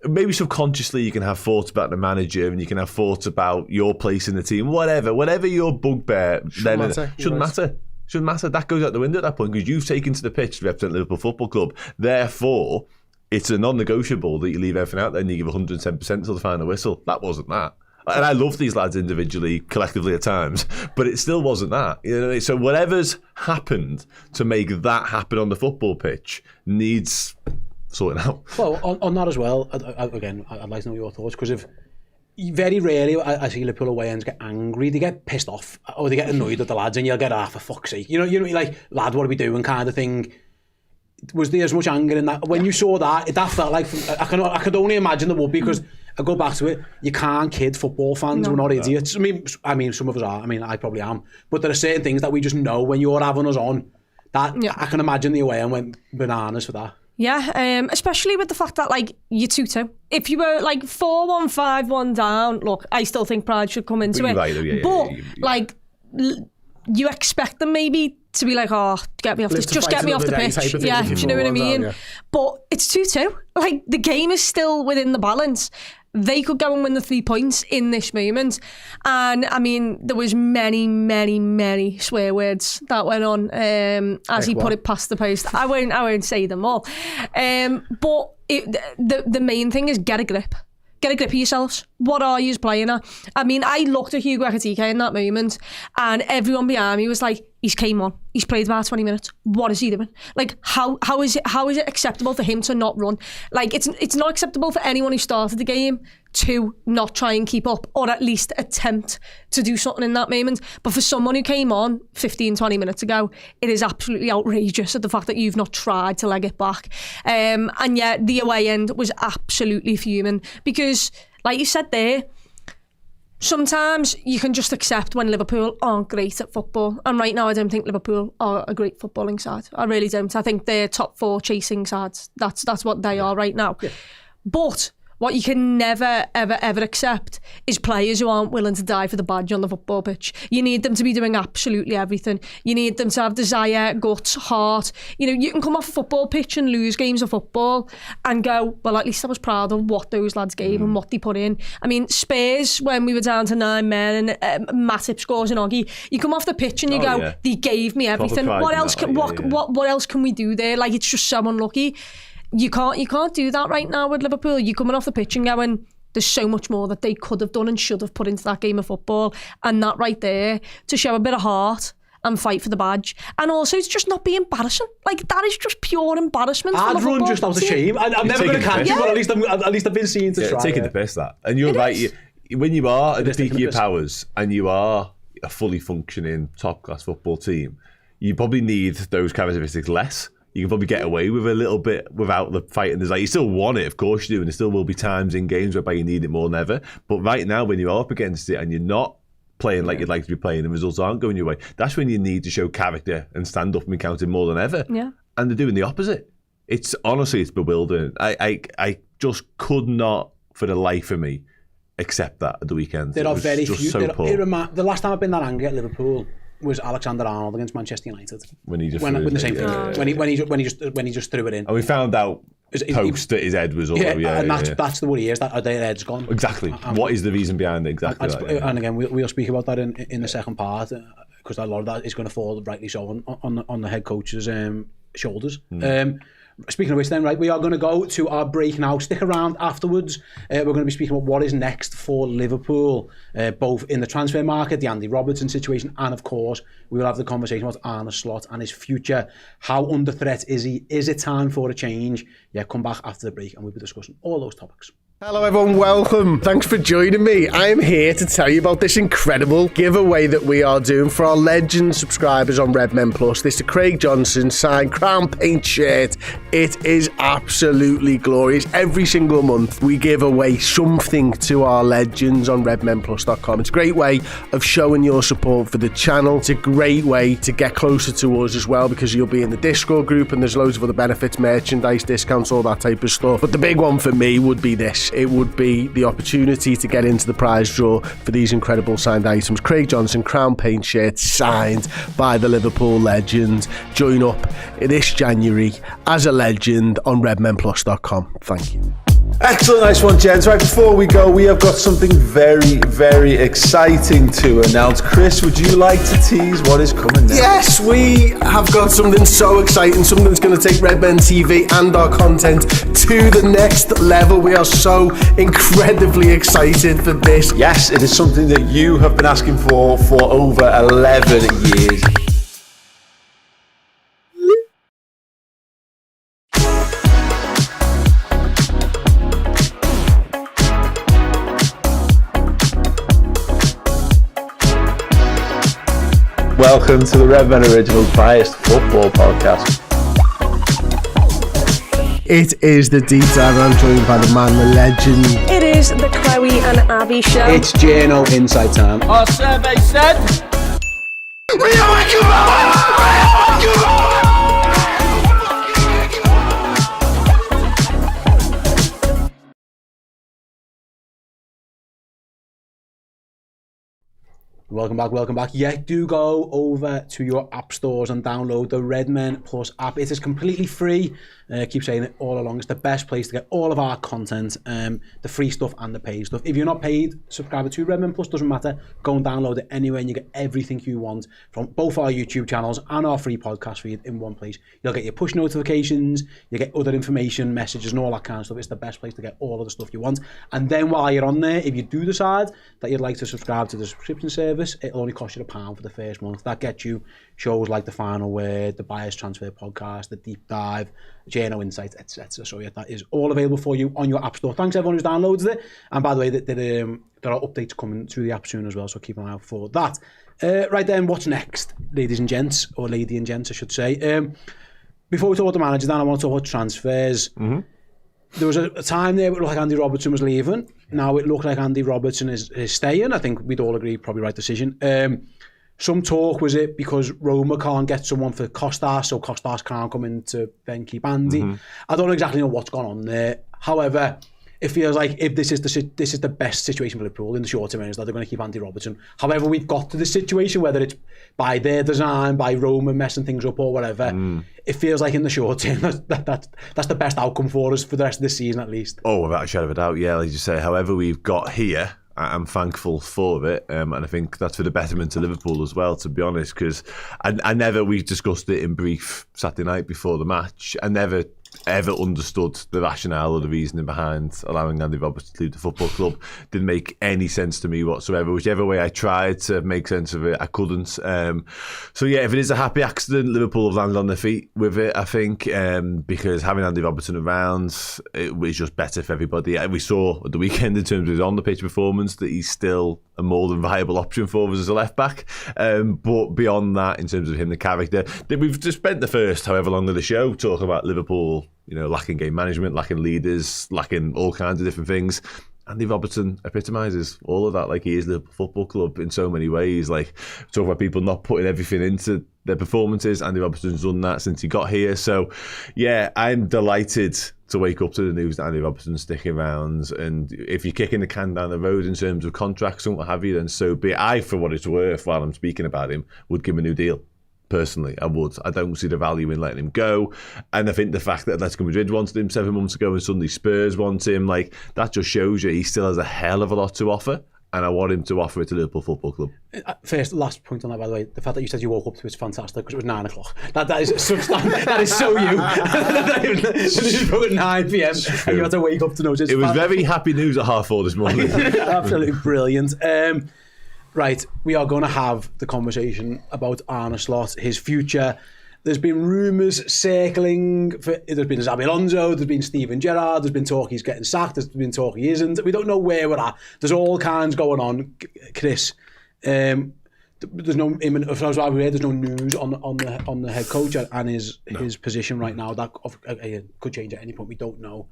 maybe subconsciously you can have thoughts about the manager and you can have thoughts about your place in the team, whatever your bugbear, shouldn't matter. Shouldn't matter. That goes out the window at that point, because you've taken to the pitch to represent Liverpool Football Club. Therefore, it's a non-negotiable that you leave everything out there and you give 110% until the final whistle. That wasn't that. And I love these lads individually, collectively at times, but it still wasn't that. So whatever's happened to make that happen on the football pitch needs sorting out. Well, on that as well, again, I'd like to know your thoughts, because very rarely I see Liverpool away-ends get angry. They get pissed off, or they get annoyed at the lads, and you'll get, for fuck's sake. You know, like, lad, what are we doing, kind of thing. Was there as much anger in that? When you saw that felt like, I could only imagine there would be, because I go back to it, you can't kid football fans. We're not idiots. I mean, some of us are. I mean, I probably am. But there are certain things that we just know when you're having us on, that I can imagine the away-end went bananas for that. Yeah, especially with the fact that, you're 2-2. If you were, 4-1, 5-1 down, look, I still think pride should come into it. Right, but, you expect them maybe to be get me off this, just get me off the pitch. Yeah, do you know what I mean? But it's 2-2. The game is still within the balance. they could go and win the 3 points in this moment. And I mean, there was many swear words that went on as he put it past the post. I won't say them all. But the main thing is get a grip. Get a grip of yourselves. What are you playing at? I mean, I looked at Hugo Ekitike in that moment, and everyone behind me was like, he's came on. He's played about 20 minutes. What is he doing? Like, how is it acceptable for him to not run? Like, it's not acceptable for anyone who started the game to not try and keep up, or at least attempt to do something in that moment. But for someone who came on 15, 20 minutes ago, it is absolutely outrageous at the fact that you've not tried to leg it back. And yet the away end was absolutely fuming, because, like you said there, sometimes you can just accept when Liverpool aren't great at football. And right now, I don't think Liverpool are a great footballing side. I really don't. I think they're top 4 chasing sides. That's what they are right now. Yeah. But what you can never, ever accept is players who aren't willing to die for the badge on the football pitch. You need them to be doing absolutely everything. You need them to have desire, guts, heart. You know, you can come off a football pitch and lose games of football and go, well, at least I was proud of what those lads gave and what they put in. I mean, Spurs, when we were down to 9 men and Matip scores an Oggy, you come off the pitch and you go, they gave me everything. What else can we do there? Like, it's just so unlucky. You can't do that right now with Liverpool. You're coming off the pitch and going, there's so much more that they could have done and should have put into that game of football. And that right there, to show a bit of heart and fight for the badge. And also, it's just not be embarrassing. Like, that is just pure embarrassment. I'd run just out of shame. I'm never going to catch you, but at least I've been seen to try. Taking the piss, that. And you're right, when you are at the peak of your powers and you are a fully functioning top-class football team, you probably need those characteristics less. You can probably get away with a little bit without the fight. And there's like, you still want it, of course you do, and there still will be times in games whereby you need it more than ever. But right now, when you're up against it and you're not playing like you'd like to be playing, and results aren't going your way, that's when you need to show character and stand up and be counted more than ever. Yeah. And they're doing the opposite. It's honestly, it's bewildering. I just could not, for the life of me, accept that at the weekend. There are very few. The last time I've been that angry at Liverpool was Alexander-Arnold against Manchester United. When he just when the same thing. When he just threw it in. And we found out post that his head was all over. Yeah, and that's the worry is that their head's gone. Exactly. What is the reason behind it? Exactly. And again, we'll speak about that in the second part, because a lot of that is going to fall, rightly so, on the head coach's shoulders. Speaking of which then, right, we are going to go to our break now. Stick around afterwards. We're going to be speaking about what is next for Liverpool, both in the transfer market, the Andy Robertson situation, and of course, we will have the conversation about Arne Slot and his future. How under threat is he? Is it time for a change? Yeah, come back after the break and we'll be discussing all those topics. Hello everyone, welcome. Thanks for joining me. I am here to tell you about this incredible giveaway that we are doing for our legend subscribers on Redmen Plus. This is Craig Johnson signed crown paint shirt. It is absolutely glorious. Every single month we give away something to our legends on redmenplus.com. It's a great way of showing your support for the channel. It's a great way to get closer to us as well, because you'll be in the Discord group and there's loads of other benefits, merchandise, discounts, all that type of stuff. But the big one for me would be this. It would be the opportunity to get into the prize draw for these incredible signed items. Craig Johnson crown paint shirt signed by the Liverpool legend. Join up this January as a legend on redmenplus.com. Thank you. Excellent, nice one, gents. Right, before we go, we have got something very, very exciting to announce. Chris, would you like to tease what is coming next? Yes, we have got something so exciting, something that's going to take Redmen TV and our content to the next level. We are so incredibly excited for this. Yes, it is something that you have been asking for over 11 years. Welcome to the Redmen Originals Biased Football Podcast. It is the deep dive. I'm joined by the man, the legend. It is the Chloe and Abby show. It's JNO Inside Time. Our survey said... Welcome back. Yeah, do go over to your app stores and download the Redmen Plus app. It is completely free. Keep saying it all along. It's the best place to get all of our content, the free stuff and the paid stuff. If you're not paid subscriber to Redmen Plus, doesn't matter. Go and download it anyway, and you get everything you want from both our YouTube channels and our free podcast feed in one place. You'll get your push notifications, you get other information, messages, and all that kind of stuff. It's the best place to get all of the stuff you want. And then while you're on there, if you do decide that you'd like to subscribe to the subscription service, it'll only cost you £1 for the first month. That gets you shows like The Final Word, the Buyers Transfer Podcast, the Deep Dive, Journo Insights, etc. So yeah, that is all available for you on your app store. Thanks everyone who's downloaded it. And by the way, there are updates coming through the app soon as well, so keep an eye out for that. Right then, what's next, ladies and gents, or lady and gents, I should say. Before we talk about the manager, Dan, I want to talk about transfers. Mm-hmm. There was a time there where it looked like Andy Robertson was leaving. Now it looked like Andy Robertson is staying. I think we'd all agree, probably right decision. Some talk was it because Roma can't get someone for Costas, so Costas can't come in to then keep Andy. Mm-hmm. I don't exactly know what's gone on there. However, it feels like if this is the best situation for Liverpool in the short term, is that they're going to keep Andy Robertson. However, we've got to this situation, whether it's by their design, by Roma messing things up or whatever, it feels like in the short term that's the best outcome for us for the rest of this season at least. Oh, without a shadow of a doubt, yeah. Like you say, however we've got here, I'm thankful for it, and I think that's for the betterment of Liverpool as well, to be honest, because we discussed it in brief Saturday night before the match. I never ever understood the rationale or the reasoning behind allowing Andy Robertson to leave the football club. Didn't make any sense to me whatsoever. Whichever way I tried to make sense of it, I couldn't. So yeah, if it is a happy accident, Liverpool have landed on their feet with it, I think, because having Andy Robertson around, it was just better for everybody. We saw at the weekend in terms of his on-the-pitch performance that he's still a more than viable option for us as a left-back. But beyond that, in terms of him, the character, we've just spent the first however long of the show talking about Liverpool, lacking game management, lacking leaders, lacking all kinds of different things. Andy Robertson epitomises all of that. Like, he is the Football Club in so many ways. Like, talk about people not putting everything into their performances. Andy Robertson's done that since he got here. So, yeah, I'm delighted to wake up to the news that Andy Robertson's sticking around. And if you're kicking the can down the road in terms of contracts and what have you, then so be it. I, for what it's worth, while I'm speaking about him, would give him a new deal. Personally, I would. I don't see the value in letting him go. And I think the fact that Atletico Madrid wanted him 7 months ago and suddenly Spurs want him, like, that just shows you he still has a hell of a lot to offer. And I want him to offer it to Liverpool Football Club. Last point on that, by the way, the fact that you said you woke up to it's fantastic because it was 9 o'clock. That is that is so you. It was at 9 p.m. and you had to wake up to notice. It was very happy news at 4:30 this morning. Absolutely brilliant. Right, we are going to have the conversation about Arne Slot, his future. There's been rumours circling. There's been Xabi Alonso, there's been Steven Gerrard, there's been talk he's getting sacked, there's been talk he isn't. We don't know where we're at. There's all kinds going on, Chris. There's no, as far as I've heard, there's no news on the head coach and his position right now. That could change at any point. We don't know.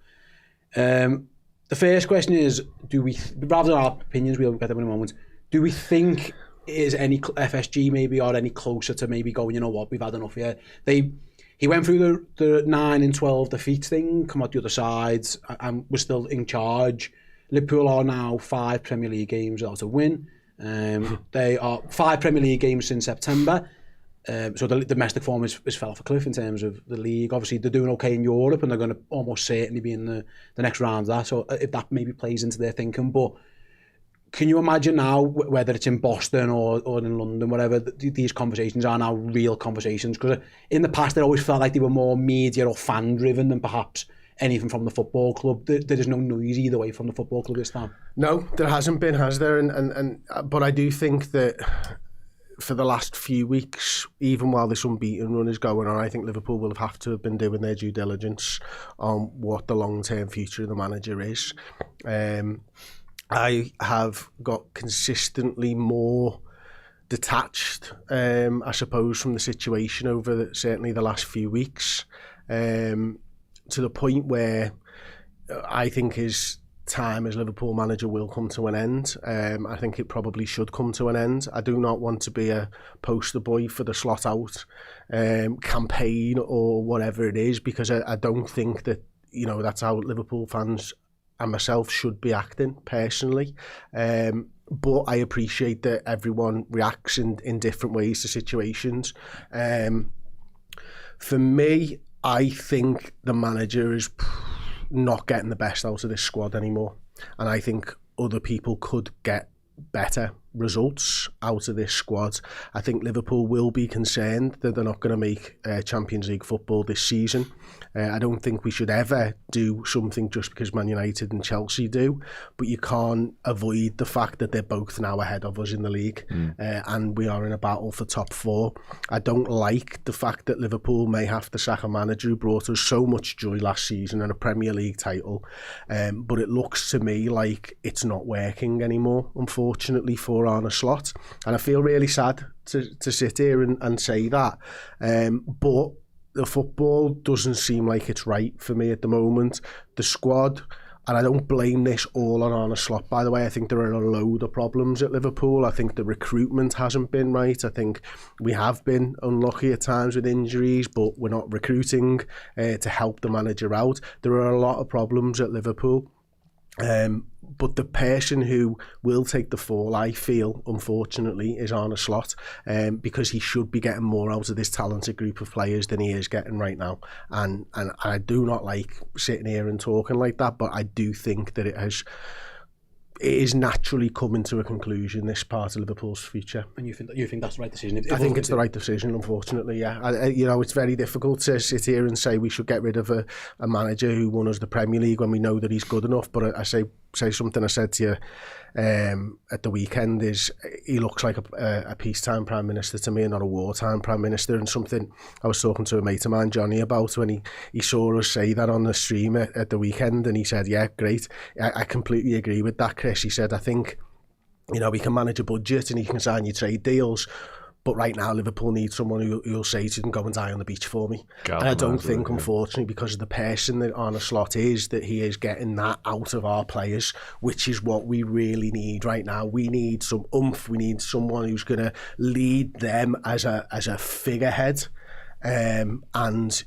The first question is, do we, rather than our opinions, we'll get them in a moment, do we think is any FSG maybe or any closer to maybe going, you know what, we've had enough here? He went through the 9 and 12 defeats thing, come out the other side, and was still in charge. Liverpool are now 5 Premier League games without a win. They are 5 Premier League games since September. So the domestic form is fell off a cliff in terms of the league. Obviously, they're doing okay in Europe, and they're going to almost certainly be in the next round of that. So if that maybe plays into their thinking, but can you imagine now, whether it's in Boston or in London, whatever, these conversations are now real conversations? Because in the past, they always felt like they were more media or fan-driven than perhaps anything from the football club. There is no noise either way from the football club this time. No, there hasn't been, has there? But I do think that for the last few weeks, even while this unbeaten run is going on, I think Liverpool will have to have been doing their due diligence on what the long-term future of the manager is. I have got consistently more detached, I suppose, from the situation over certainly the last few weeks, to the point where I think his time as Liverpool manager will come to an end. I think it probably should come to an end. I do not want to be a poster boy for the slot out campaign or whatever it is, because I don't think that, that's how Liverpool fans and myself should be acting personally. but I appreciate that everyone reacts in different ways to situations. For me, I think the manager is not getting the best out of this squad anymore. And I think other people could get better results out of this squad. I think Liverpool will be concerned that they're not going to make Champions League football this season. I don't think we should ever do something just because Man United and Chelsea do, but you can't avoid the fact that they're both now ahead of us in the league, and we are in a battle for top 4. I don't like the fact that Liverpool may have to sack a manager who brought us so much joy last season and a Premier League title, but it looks to me like it's not working anymore, unfortunately, for Arne Slot, and I feel really sad to sit here and say that, but the football doesn't seem like it's right for me at the moment. The squad, and I don't blame this all on Arne Slot, by the way. I think there are a load of problems at Liverpool. I think the recruitment hasn't been right. I think we have been unlucky at times with injuries, but we're not recruiting to help the manager out. There are a lot of problems at Liverpool. But the person who will take the fall, I feel, unfortunately, is Arne Slot, because he should be getting more out of this talented group of players than he is getting right now. And I do not like sitting here and talking like that, but I do think that it is naturally coming to a conclusion, this part of Liverpool's future. And you think that's the right decision? I think it's the right decision, unfortunately, yeah. It's very difficult to sit here and say we should get rid of a manager who won us the Premier League when we know that he's good enough, but I say something I said to you at the weekend is he looks like a peacetime Prime Minister to me and not a wartime Prime Minister, and something I was talking to a mate of mine, Johnny, about when he saw us say that on the stream at the weekend, and he said, yeah, great. I completely agree with that, Chris. He said, I think, we can manage a budget and you can sign your trade deals, but right now Liverpool needs someone who'll say you can go and die on the beach for me. And I don't think, unfortunately, because of the person that Arne Slot is, that he is getting that out of our players, which is what we really need right now. We need some oomph. We need someone who's going to lead them as a figurehead. And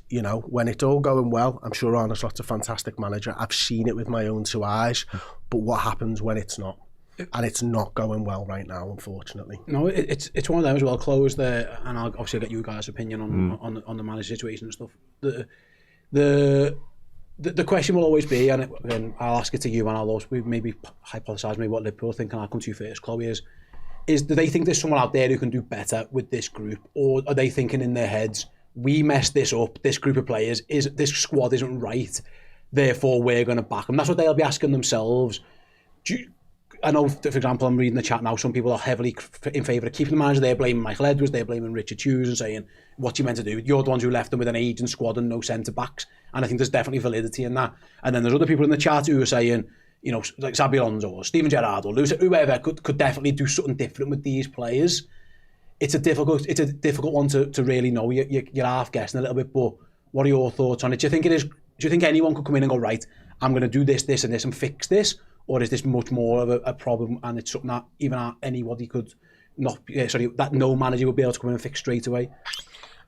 when it's all going well, I'm sure Arne Slot's a fantastic manager. I've seen it with my own 2 eyes. But what happens when it's not? And it's not going well right now, unfortunately. No, it's one of them as well. Close there, and I'll obviously get you guys' opinion on the manager situation and stuff. The question will always be, and I'll ask it to you, and I'll also maybe hypothesize maybe what Liverpool think, and I'll come to you first, Chloe. Is do they think there's someone out there who can do better with this group, or are they thinking in their heads, we messed this up, this group of players, this squad isn't right, therefore we're going to back them? That's what they'll be asking themselves. I know, for example, I'm reading the chat now, some people are heavily in favour of keeping the manager. They're blaming Michael Edwards, they're blaming Richard Hughes and saying, what you meant to do? You're the ones who left them with an aging squad and no centre-backs. And I think there's definitely validity in that. And then there's other people in the chat who are saying, like Xabi Alonso or Steven Gerrard or whoever could definitely do something different with these players. It's a difficult one to really know. You're half guessing a little bit, but what are your thoughts on it? Do you think anyone could come in and go, right, I'm going to do this, this and this and fix this? Or is this much more of a problem, and it's something that even anybody could that no manager would be able to come in and fix straight away?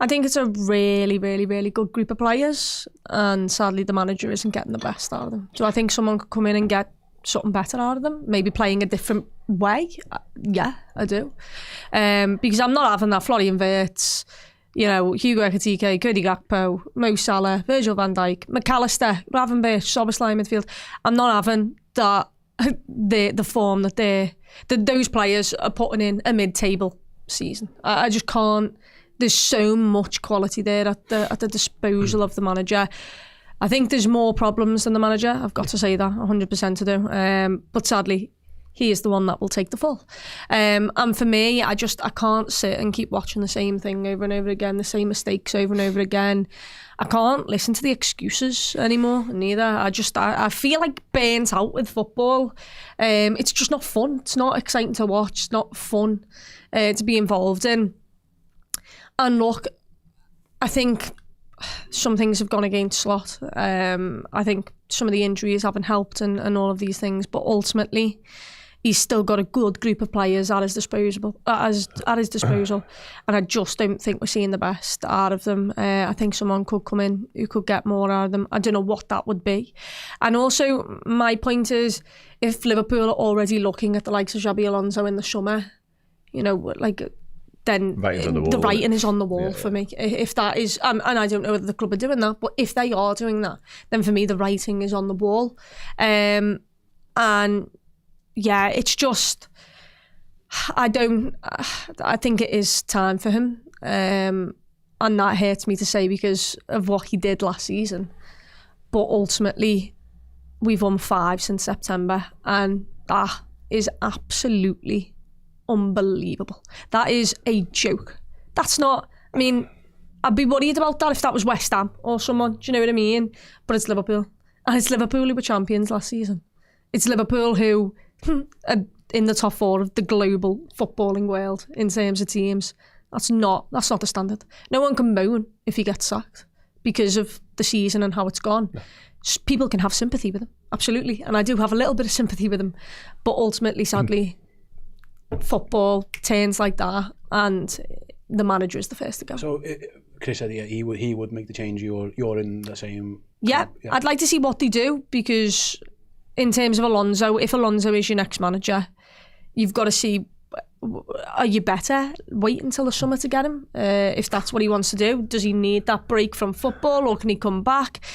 I think it's a really, really, really good group of players, and sadly the manager isn't getting the best out of them. So I think someone could come in and get something better out of them, maybe playing a different way. Yeah, I do. Because I'm not having that Florian Wirtz, Hugo Ekitike, Cody Gakpo, Mo Salah, Virgil van Dijk, McAllister, Gravenberch, Szoboszlai midfield. I'm not having that the form that those players are putting in a mid-table season. I just can't. There's so much quality there at the disposal of the manager. I think there's more problems than the manager. I've got to say that 100% to do. But sadly, he is the one that will take the fall. And for me, I can't sit and keep watching the same thing over and over again, the same mistakes over and over again. I can't listen to the excuses anymore, neither. I feel like burnt out with football. It's just not fun. It's not exciting to watch. It's not fun to be involved in. And look, I think some things have gone against Slot. I think some of the injuries haven't helped and all of these things. But ultimately, he's still got a good group of players at his disposal, and I just don't think we're seeing the best out of them. I think someone could come in who could get more out of them. I don't know what that would be. And also, my point is, if Liverpool are already looking at the likes of Xabi Alonso in the summer, you know, like, then the writing is on the wall for me. If that is, and I don't know whether the club are doing that, but if they are doing that, then for me the writing is on the wall. And yeah, it's just, I think it is time for him. And that hurts me to say because of what he did last season. But ultimately, we've won 5 since September, and that is absolutely unbelievable. That is a joke. That's not, I mean, I'd be worried about that if that was West Ham or someone, do you know what I mean? But it's Liverpool. And it's Liverpool who were champions last season. It's Liverpool who are in the top 4 of the global footballing world in terms of teams. That's not the standard. No one can moan if he gets sacked because of the season and how it's gone. No. People can have sympathy with him, absolutely. And I do have a little bit of sympathy with him. But ultimately, sadly, football turns like that, and the manager is the first to go. So Chris said he would make the change. You're in the same. Yeah, I'd like to see what they do, because in terms of Alonso, if Alonso is your next manager, you've got to see, are you better wait until the summer to get him? If that's what he wants to do, does he need that break from football, or can he come back?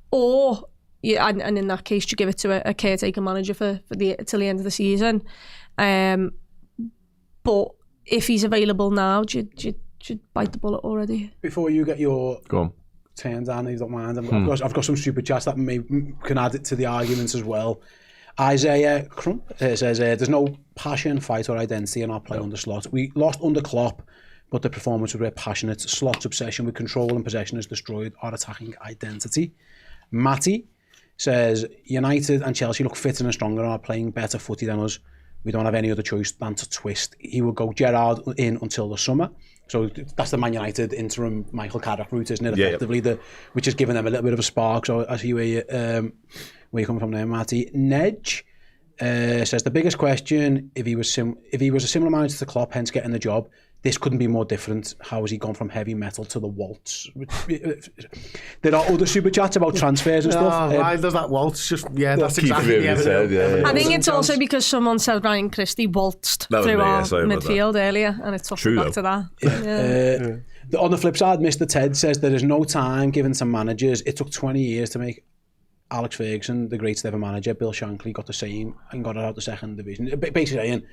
Or and in that case, do you give it to a caretaker manager till the end of the season? But if he's available now, do you bite the bullet already? Before you get your turn down, if you don't mind, I've got some super chats that can add it to the arguments as well. Isaiah Crump says, there's no passion, fight or identity in our play under Slot. We lost under Klopp, but the performance was very passionate. Slot's obsession with control and possession has destroyed our attacking identity. Matty says, United and Chelsea look fitter and stronger and are playing better footy than us. We don't have any other choice than to twist. He will go Gerrard in until the summer. So that's the Man United interim Michael Carrick route, isn't it? Effectively, which has given them a little bit of a spark. So I see where you're coming from there, Matty. Nedge says, the biggest question, if he was a similar manager to Klopp, hence getting the job, this couldn't be more different. How has he gone from heavy metal to the waltz? There are other super chats about transfers and stuff. Why does that waltz? That's exactly the evidence. I think it's also because someone said Ryan Christie waltzed through our midfield earlier, and it took me back to that. On the flip side, Mr. Ted says there is no time given to managers. It took 20 years to make Alex Ferguson the greatest ever manager. Bill Shankly got the same and got it out the second division. Basically saying,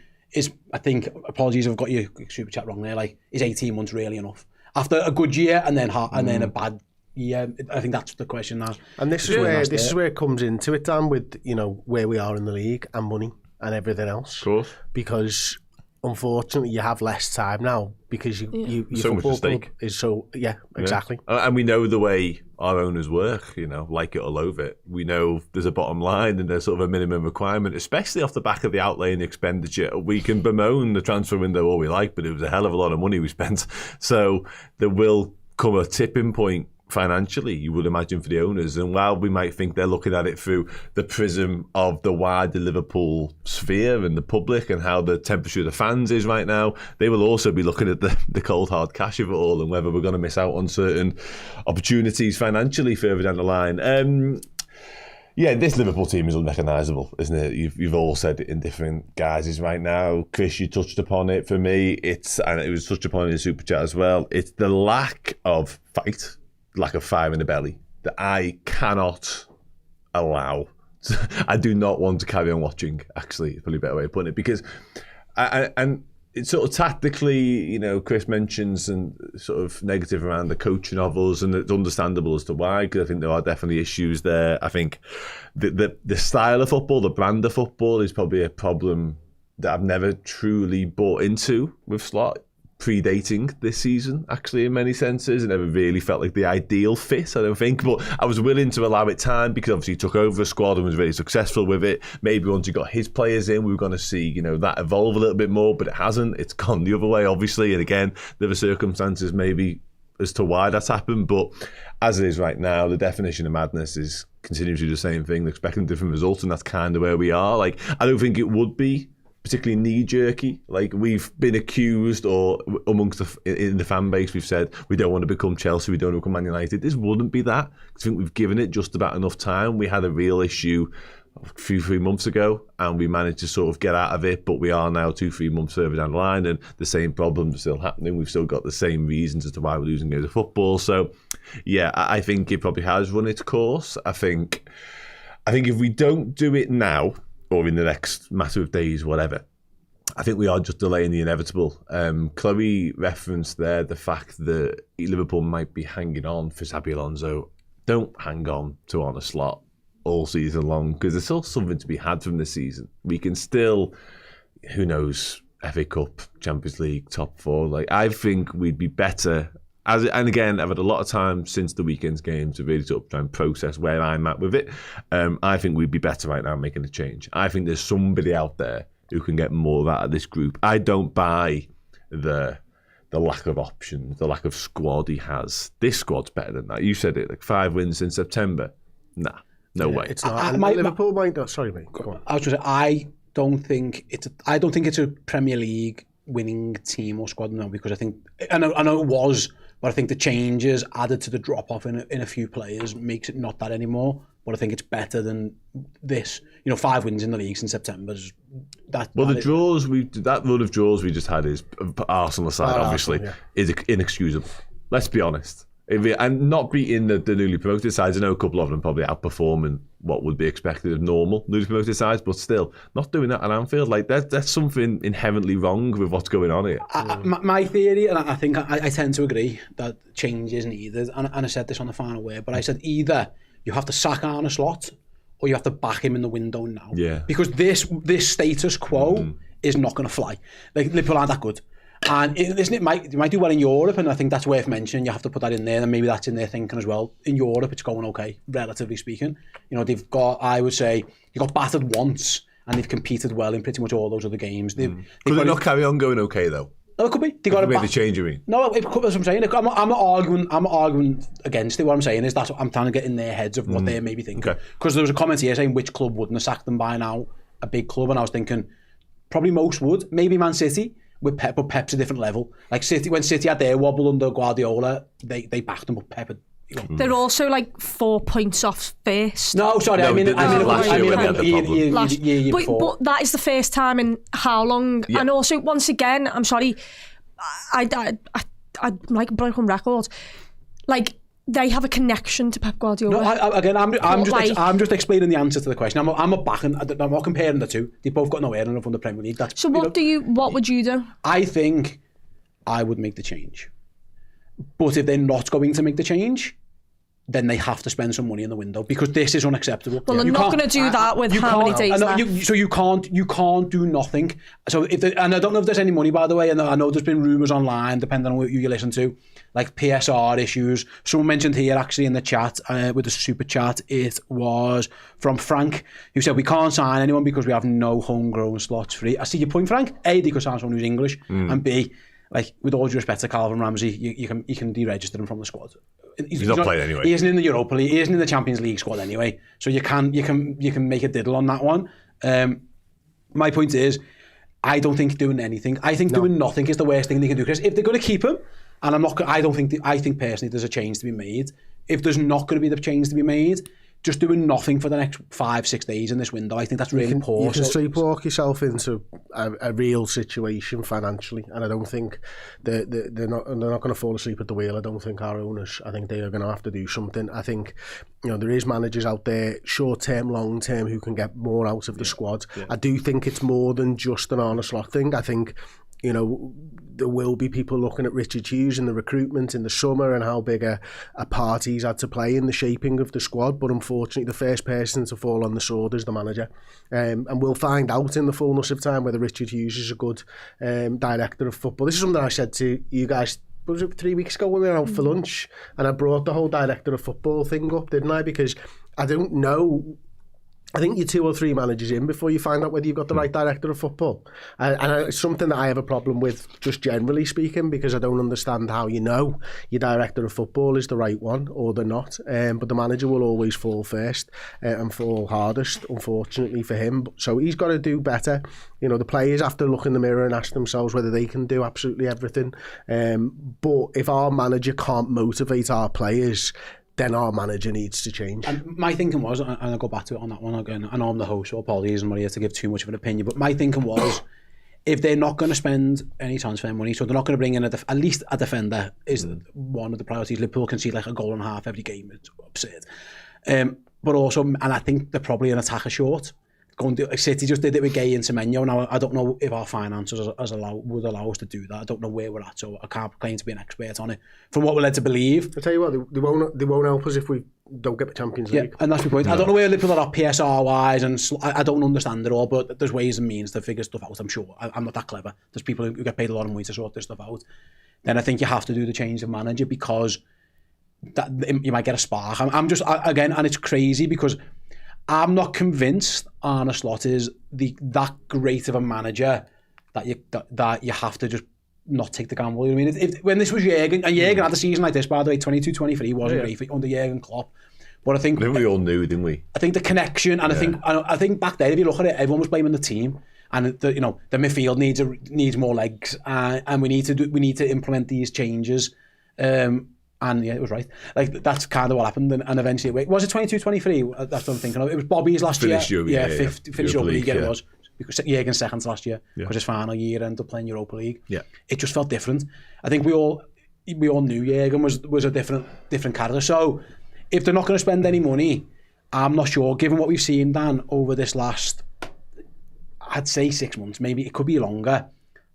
I think, apologies if I've got your super chat wrong there, like, is 18 months really enough? After a good year and then a bad year, I think that's the question now. And this is where it comes into it, Dan, with, you know, where we are in the league and money and everything else. Of course. Because unfortunately you have less time now because you so much at stake. Is so exactly. And we know the way our owners work, you know, like it or loathe it. We know there's a bottom line and there's sort of a minimum requirement, especially off the back of the outlay and expenditure. We can bemoan the transfer window all we like, but it was a hell of a lot of money we spent. So there will come a tipping point financially, you would imagine, for the owners. And while we might think they're looking at it through the prism of the wider Liverpool sphere and the public and how the temperature of the fans is right now, they will also be looking at the cold hard cash of it all and whether we're going to miss out on certain opportunities financially further down the line. This Liverpool team is unrecognisable, isn't it? You've all said it in different guises right now. Chris, you touched upon it. For me, and it was touched upon in the super chat as well, it's the lack of fight, lack of fire in the belly that I cannot allow. I do not want to carry on watching, actually, it's probably a better way of putting it, because and it's sort of tactically, you know, Chris mentions and sort of negative around the coaching of us, and it's understandable as to why, because I think there are definitely issues there. I think the style of football, the brand of football is probably a problem that I've never truly bought into with Slot, predating this season, actually, in many senses. It never really felt like the ideal fit, I don't think, but I was willing to allow it time because obviously he took over a squad and was very successful with it. Maybe once he got his players in, we were going to see, you know, that evolve a little bit more, but it hasn't. It's gone the other way, obviously, and again, there are circumstances maybe as to why that's happened, but as it is right now, the definition of madness is continuing to do the same thing, expecting different results, and that's kind of where we are. Like, I don't think it would be particularly knee-jerky. Like, we've been accused, or in the fan base, we've said we don't want to become Chelsea, we don't want to become Man United. This wouldn't be that. I think we've given it just about enough time. We had a real issue a few 3 months ago, and we managed to sort of get out of it, but we are now 2-3 months further down the line, and the same problems are still happening. We've still got the same reasons as to why we're losing games of football. So yeah, I think it probably has run its course. I think if we don't do it now, or in the next matter of days, whatever, I think we are just delaying the inevitable. Chloe referenced there the fact that Liverpool might be hanging on for Xabi Alonso. Don't hang on to Arne Slot all season long, because there's still something to be had from this season. We can still, who knows, FA Cup, Champions League, top 4. Like, I think we'd be better. And again, I've had a lot of time since the weekend's game to really sort of try and process where I'm at with it. I think we'd be better right now making a change. I think there's somebody out there who can get more out of this group. I don't buy the lack of options, the lack of squad he has. This squad's better than that. You said it, like 5 wins in September. Nah. No way. It's not. Liverpool might not. Sorry, mate. Go on. I was going to say, I don't think it's a Premier League winning team or squad now, because I think, I know it was, but I think the changes added to the drop off in a few players makes it not that anymore. But I think it's better than this. 5 wins in the league since September. That run of draws we just had is Arsenal aside, obviously, is inexcusable. Let's be honest. And not beating the newly promoted sides. I know a couple of them probably outperforming what would be expected of normal newly promoted sides, but still, not doing that at Anfield, like that's something inherently wrong with what's going on here. My theory, and I think I tend to agree, that change is needed, and I said this on the final word, but I said either you have to sack Arne Slot or you have to back him in the window now. Yeah. Because this status quo is not going to fly. Like, Liverpool aren't that good. And it might do well in Europe, and I think that's worth mentioning. You have to put that in there, and maybe that's in their thinking as well. In Europe, it's going okay, relatively speaking. They've got, I would say, you got battered once, and they've competed well in pretty much all those other games. Could they not carry on going okay though? No, it could be. They got the change, you mean? No, that's what I'm saying. I'm not arguing against it. What I'm saying is I'm trying to get in their heads of what they're maybe thinking. Because there was a comment here saying which club wouldn't have sacked them by now, a big club, and I was thinking probably most would. Maybe Man City. With Pep, but Pep's a different level. Like City, when City had their wobble under Guardiola, they backed them, but Pep had, They're also like 4 points off first. No, sorry, I mean last year we had the problem. But that is the first time in how long? Yeah. And also, once again, I'm sorry, I like broken records. Like, they have a connection to Pep Guardiola. No, I'm just explaining the answer to the question. I'm not comparing the two. They both got nowhere and have won the Premier League. So what would you do? I think I would make the change. But if they're not going to make the change, then they have to spend some money in the window, because this is unacceptable. Well, they're not going to do that with how many days left. So you can't do nothing. So and I don't know if there's any money, by the way, and I know there's been rumours online, depending on who you listen to, like PSR issues. Someone mentioned here actually in the chat, with the super chat, it was from Frank, who said we can't sign anyone because we have no homegrown slots free. I see your point, Frank. A, they could sign someone who's English, and B, like, with all due respect to Calvin Ramsey, you can deregister him from the squad. He's not playing anyway. He isn't in the Europa League. He isn't in the Champions League squad anyway. So you can make a diddle on that one. My point is, I don't think doing anything. I think doing nothing is the worst thing they can do. Because if they're going to keep him, and I think personally there's a change to be made. If there's not going to be the change to be made, just doing nothing for the next 5-6 days in this window, I think that's really poor. You can sleepwalk yourself into a real situation financially, and I don't think they're not going to fall asleep at the wheel. I don't think our owners. I think they are going to have to do something. I think there is managers out there, short term, long term, who can get more out of the squad. Yeah. I do think it's more than just an Arne Slot thing. I think there will be people looking at Richard Hughes and the recruitment in the summer and how big a part he's had to play in the shaping of the squad. But unfortunately, the first person to fall on the sword is the manager. And we'll find out in the fullness of time whether Richard Hughes is a good director of football. This is something I said to you guys, was it 3 weeks ago when we were out for lunch? And I brought the whole director of football thing up, didn't I? Because I don't know I think you're 2 or 3 managers in before you find out whether you've got the right director of football. And it's something that I have a problem with, just generally speaking, because I don't understand how you know your director of football is the right one or they're not. But the manager will always fall first and fall hardest, unfortunately for him. So he's got to do better. You know, the players have to look in the mirror and ask themselves whether they can do absolutely everything. But if our manager can't motivate our players, then our manager needs to change. And my thinking was, and I'll go back to it on that one again, I know I'm the host, so apologies, I'm not here to give too much of an opinion, but my thinking was, if they're not going to spend any transfer money, so they're not going to bring in at least a defender, is one of the priorities. Liverpool can see like a goal and a half every game, it's absurd. But also, and I think they're probably an attacker short. City just did it with Gay and Semenyo. Now, I don't know if our finances would allow us to do that. I don't know where we're at, so I can't claim to be an expert on it. From what we're led to believe. I'll tell you what, they won't help us if we don't get the Champions League. Yeah, and that's my point. No. I don't know where Liverpool are PSR-wise, and I don't understand it all, but there's ways and means to figure stuff out, I'm sure. I'm not that clever. There's people who get paid a lot of money to sort this stuff out. Then I think you have to do the change of manager, because that you might get a spark. I'm just, again, and it's crazy because I'm not convinced Arne Slot is that great of a manager that you have to just not take the gamble. You know what I mean? When this was Jürgen, and Jürgen had a season like this, by the way, 22-23 wasn't great under Jürgen Klopp. But I think we all knew, didn't we? I think the connection, and I think back then, if you look at it, everyone was blaming the team, and the midfield needs more legs, and we need to implement these changes. And yeah, it was right. Like, that's kind of what happened. And eventually, was it 22-23? That's what I'm thinking of. It was Bobby's last year. Finished Europa League, it was. Because Jürgen's second last year. Because his final year ended up playing Europa League. Yeah. It just felt different. I think we all knew Jürgen was a different character. So, if they're not going to spend any money, I'm not sure, given what we've seen, Dan, over this last, I'd say 6 months, maybe it could be longer,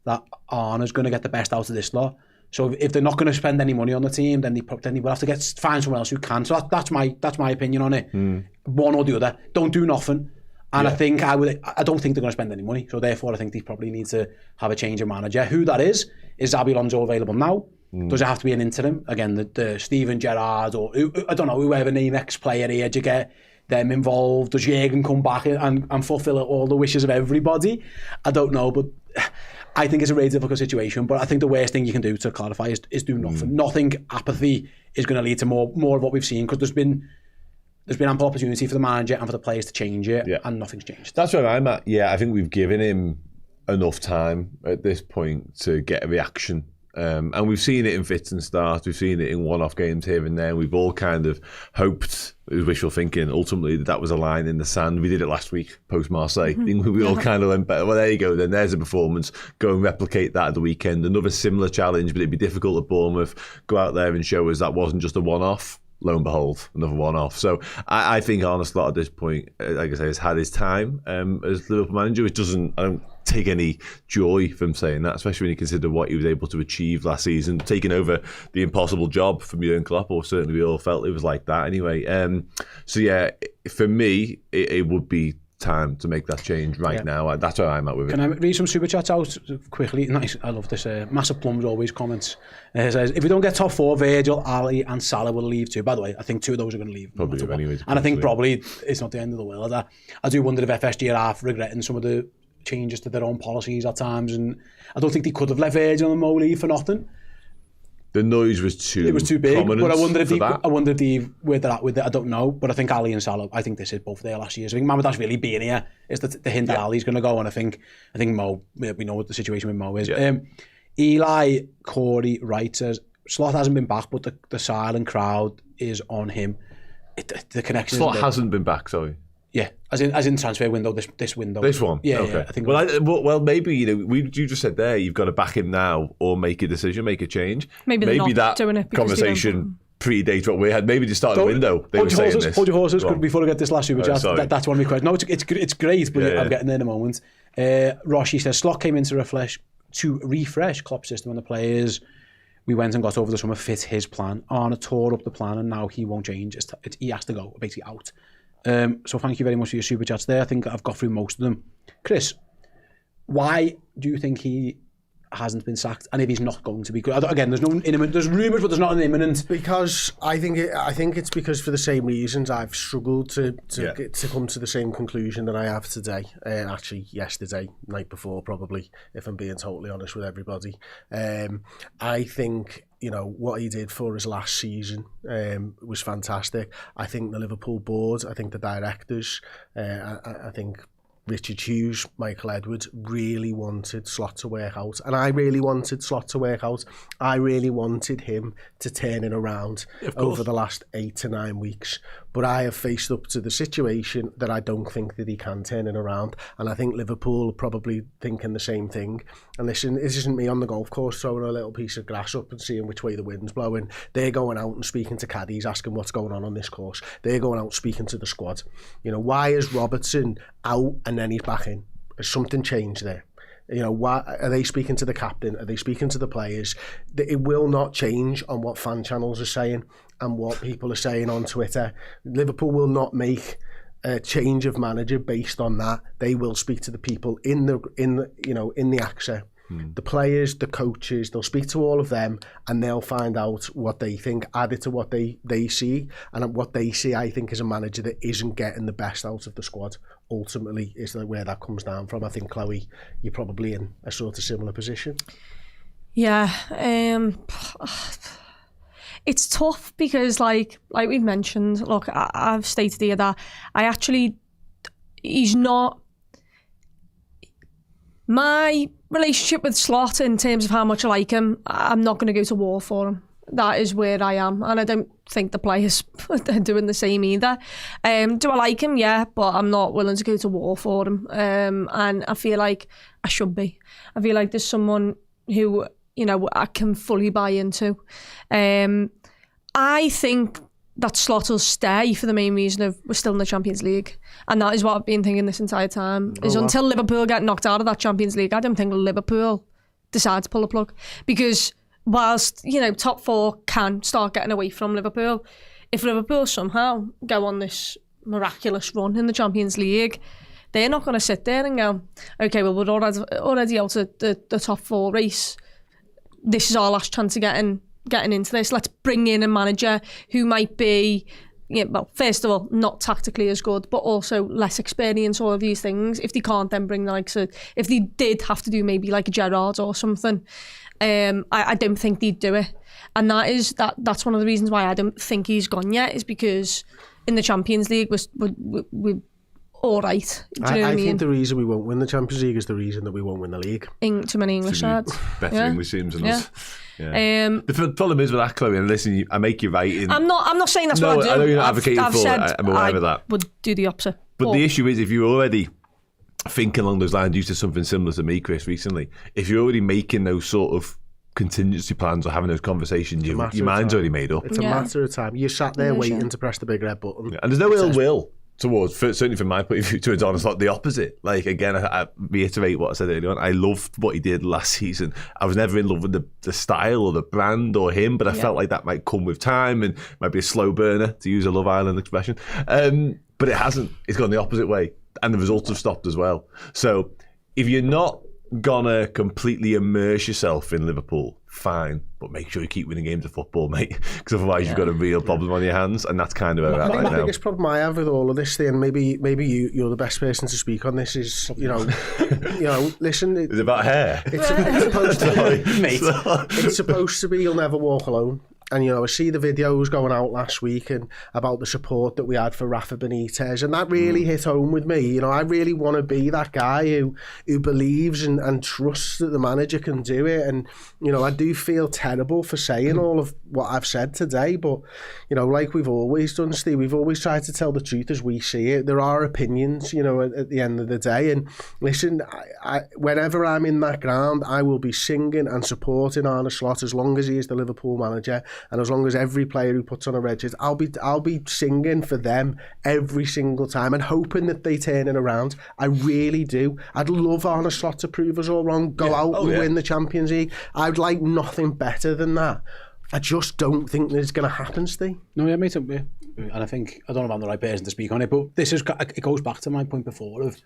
that Arne's going to get the best out of this lot. So if they're not going to spend any money on the team, then they will have to find someone else who can. So that's my opinion on it. One or the other. Don't do nothing. And I think I don't think they're going to spend any money. So therefore, I think they probably need to have a change of manager. Who that is Xabi Alonso available now? Does it have to be an interim? Again, the Steven Gerrard or I don't know, whoever name ex-player here, do you get them involved? Does Jürgen come back and fulfill all the wishes of everybody? I don't know, but I think it's a really difficult situation. But I think the worst thing you can do, to clarify, is do nothing. Nothing. Apathy is going to lead to more of what we've seen, because there's been ample opportunity for the manager and for the players to change it, and nothing's changed. That's where I'm at. Yeah, I think we've given him enough time at this point to get a reaction. And we've seen it in fits and starts. We've seen it in one-off games here and there. We've all kind of hoped, it was wishful thinking, ultimately that was a line in the sand. We did it last week, post-Marseille. We all kind of went, well, there you go. Then there's a performance. Go and replicate that at the weekend. Another similar challenge, but it'd be difficult at Bournemouth. Go out there and show us that wasn't just a one-off. Lo and behold, another one-off. So I think Arne Slot at this point, like I say, has had his time as Liverpool manager, which I don't take any joy from saying that, especially when you consider what he was able to achieve last season, taking over the impossible job from Jurgen Klopp, or certainly we all felt it was like that anyway. So yeah, for me, it would be time to make that change now. That's where I'm at with it. Can I read some super chats out quickly? Nice, I love this. Massive Plums always comments. It says, if we don't get top four, Virgil, Ali and Salah will leave too. By the way, I think two of those are going to leave. Probably anyway. And I think probably it's not the end of the world. I do wonder if FSG are half regretting some of the changes to their own policies at times, and I don't think they could have let Virgil and Mo leave for nothing. The noise was too big, but I wonder if where they're at with it. I don't know, but I think Ali and Salah, I think this is both their last years. I think Mamadou's really being here is the hint that Ali's going to go, and I think Mo, we know what the situation with Mo is. Eli Corey Wright says, Slot hasn't been back, but the silent crowd is on him. The connection. Slot hasn't been back, sorry. Yeah, as in transfer window, this window. This one? Yeah, okay. Yeah, I think. Well, maybe, you just said there, you've got to back him now or make a decision, make a change. Maybe that doing it conversation predates what we had. Maybe to start the window, they were saying this. Hold your horses, before I get this last super chat. That's one of my questions. No, it's great, but I'm getting there in a moment. Roshi says, Slot came in to refresh Klopp's system and the players we went and got over the summer fit his plan. Arne tore up the plan and now he won't change. He has to go, basically out. So thank you very much for your super chats there. I think I've got through most of them. Chris, why do you think he hasn't been sacked, and if he's not going to be, again, there's rumours, but there's not an imminent. Because I think it's because for the same reasons I've struggled to come to the same conclusion that I have today. Actually, yesterday, night before, probably, if I'm being totally honest with everybody. I think, you know, what he did for us last season was fantastic. I think the Liverpool board, I think the directors, I think Richard Hughes, Michael Edwards really wanted Slot to work out, and I really wanted Slot to work out. I really wanted him to turn it around over the last 8 to 9 weeks, but I have faced up to the situation that I don't think that he can turn it around, and I think Liverpool are probably thinking the same thing. And listen, this isn't me on the golf course throwing a little piece of grass up and seeing which way the wind's blowing. They're going out and speaking to caddies, asking what's going on this course. They're going out speaking to the squad. You know, why is Robertson out and then he's back in? Has something changed there? You know, why are they speaking to the captain? Are they speaking to the players? It will not change on what fan channels are saying and what people are saying on Twitter. Liverpool will not make a change of manager based on that. They will speak to the people in the AXA. The players, the coaches, they'll speak to all of them and they'll find out what they think, add it to what they see. And what they see, I think, is a manager that isn't getting the best out of the squad. Ultimately, is where that comes down from. I think, Chloe, you're probably in a sort of similar position. Yeah, it's tough because, like we've mentioned, look, I've stated here that he's not... My relationship with Slot, in terms of how much I like him, I'm not going to go to war for him. That is where I am, and I don't think the players are doing the same either. Do I like him? Yeah, but I'm not willing to go to war for him. And I feel like I should be. I feel like there's someone who, you know, I can fully buy into. I think that Slot will stay for the main reason of we're still in the Champions League. And that is what I've been thinking this entire time. Until Liverpool get knocked out of that Champions League, I don't think Liverpool decide to pull the plug. Because whilst, you know, top four can start getting away from Liverpool, if Liverpool somehow go on this miraculous run in the Champions League, they're not going to sit there and go, okay, well, we're already out of the top four race. This is our last chance of getting into this. Let's bring in a manager who might be, you know, well, first of all, not tactically as good, but also less experienced, all of these things. If they can't then bring if they did have to do maybe like a Gerrard or something, I don't think they'd do it. And that's one of the reasons why I don't think he's gone yet, is because in the Champions League we're all right. Do you know what I mean? think the reason we won't win the Champions League is the reason that we won't win the league. Too many English sides. Better English teams than us. Yeah. The problem is with that, Chloe, and listen, I make you right. I'm not saying that's what I do. I know you're not advocating for it. I'm aware of that. Would do the opposite. But the issue is, if you're already thinking along those lines, you said something similar to me, Chris, recently. If you're already making those sort of contingency plans or having those conversations, your mind's already made up. It's a matter of time. You sat there waiting to press the big red button. And there's no ill will towards, certainly from my point of view, towards Arne. It's not the opposite. Like, again, I reiterate what I said earlier on. I loved what he did last season. I was never in love with the style or the brand or him, but I felt like that might come with time and might be a slow burner, to use a Love Island expression. But it hasn't. It's gone the opposite way. And the results have stopped as well. So if you're not gonna completely immerse yourself in Liverpool, fine, but make sure you keep winning games of football, mate, because otherwise you've got a real problem on your hands, and that's kind of where we're at right now. The biggest problem I have with all of this thing, maybe you're the best person to speak on this, is listen. It's about hair. It's supposed to be, mate. It's supposed to be you'll never walk alone. And, you know, I see the videos going out last week and about the support that we had for Rafa Benitez, and that really hit home with me. You know, I really want to be that guy who believes and trusts that the manager can do it. And, you know, I do feel terrible for saying all of what I've said today, but, you know, like we've always done, Steve, we've always tried to tell the truth as we see it. There are opinions, you know, at the end of the day. And listen, I whenever I'm in that ground, I will be singing and supporting Arne Slot as long as he is the Liverpool manager. And as long as every player who puts on a red shirt, I'll be singing for them every single time and hoping that they turn it around. I really do. I'd love Arne Slot to prove us all wrong, go out and win the Champions League. I'd like nothing better than that. I just don't think that it's going to happen, Steve. No, yeah, mate. And I think, I don't know if I'm the right person to speak on it, but it goes back to my point before of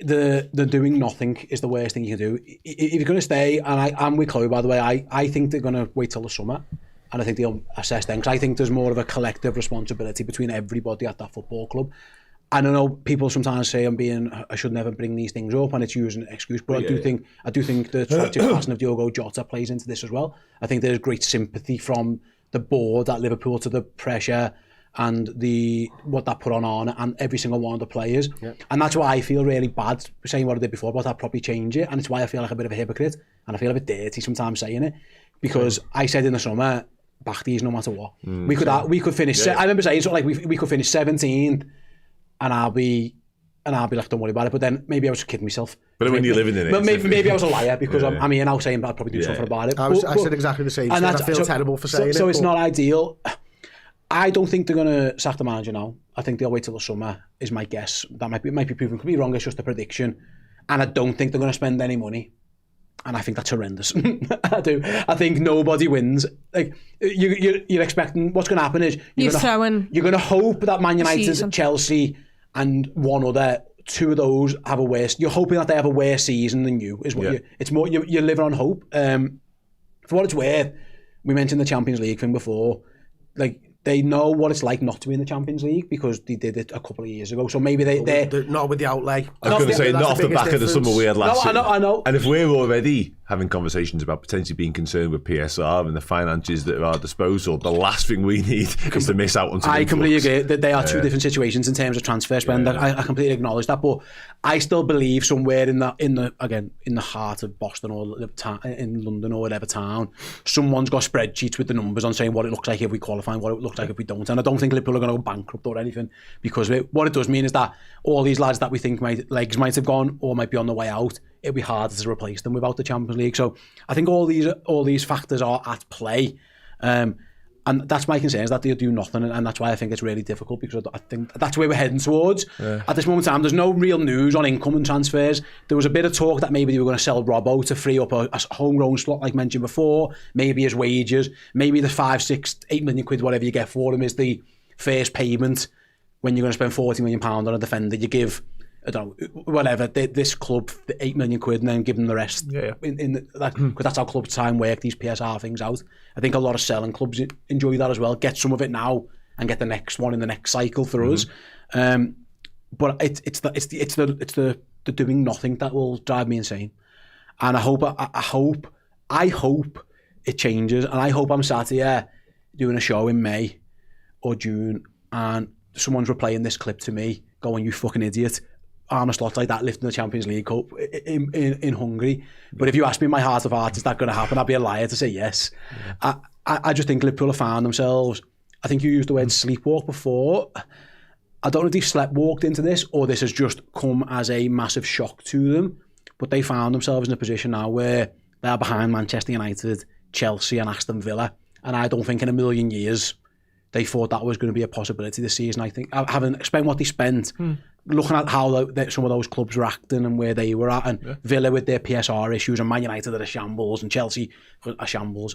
the doing nothing is the worst thing you can do. If you're going to stay, and I'm with Chloe, by the way, I think they're going to wait till the summer, and I think they'll assess then, because I think there's more of a collective responsibility between everybody at that football club. I don't know, people sometimes say I should never bring these things up, and it's using an excuse, but I do think the tragic passing of Diogo Jota plays into this as well. I think there's great sympathy from the board at Liverpool to the pressure and what that put on Arne and every single one of the players. And that's why I feel really bad saying what I did before, but I'll probably change it, and it's why I feel like a bit of a hypocrite, and I feel a bit dirty sometimes saying it, because I said in the summer, back these no matter what. We could finish, I remember saying something like we could finish 17th, and I'll be like, don't worry about it. But then maybe I was kidding myself. But when you're living in it, maybe I was a liar, because I'm here now saying I'll probably do something about it. I said exactly the same. And I feel terrible for saying it. So it's not ideal. I don't think they're going to sack the manager now. I think they'll wait till the summer, is my guess. That might be proven. Could be wrong. It's just a prediction. And I don't think they're going to spend any money. And I think that's horrendous. I do. I think nobody wins. Like you're expecting, what's going to happen is you're going to hope that Man United, Chelsea, and one other, two of those have a worse. You're hoping that they have a worse season than you. Is what it's more. You're living on hope. For what it's worth, we mentioned the Champions League thing before. Like, they know what it's like not to be in the Champions League, because they did it a couple of years ago. So maybe they're not with the outlay. I was going to say, not off the back of the summer we had last year. I know. And if we're already having conversations about potentially being concerned with PSR and the finances that are at our disposal, the last thing we need is to miss out on something. I completely agree that they are two different situations in terms of transfer spend. I completely acknowledge that, but I still believe somewhere in the heart of Boston or in London or whatever town, someone's got spreadsheets with the numbers on saying what it looks like if we qualify and what it looks like if we don't. And I don't think Liverpool are going to go bankrupt or anything, because what it does mean is that all these lads that we think legs might have gone or might be on the way out, it'll be harder to replace them without the Champions League. So I think all these factors are at play, and that's my concern, is that they'll do nothing, and that's why I think it's really difficult, because I think that's where we're heading towards. At this moment in time, there's no real news on income and transfers. There was a bit of talk that maybe they were going to sell Robbo to free up a homegrown slot, like mentioned before, maybe his wages, maybe the 5, 6, 8 million quid, whatever you get for him, is the first payment when you're going to spend £40 million on a defender. You give, I don't know, whatever, this club, the 8 million quid, and then give them the rest. Because that's how clubs time work these PSR things out. I think a lot of selling clubs enjoy that as well. Get some of it now and get the next one in the next cycle for us. But it's the doing nothing that will drive me insane. And I hope it changes. And I hope I'm sat here doing a show in May or June, and someone's replaying this clip to me, going, "You fucking idiot. Arne Slot like that lifting the Champions League Cup in Hungary." But if you ask me in my heart of hearts, is that going to happen? I'd be a liar to say yes. I just think Liverpool have found themselves, I think you used the word sleepwalk before. I don't know if they've sleptwalked into this, or this has just come as a massive shock to them, but they found themselves in a position now where they are behind Manchester United, Chelsea and Aston Villa, and I don't think in a million years they thought that was going to be a possibility this season. I think, having spent what they spent, looking at how some of those clubs were acting and where they were at, and Villa with their PSR issues, and Man United are a shambles, and Chelsea are shambles,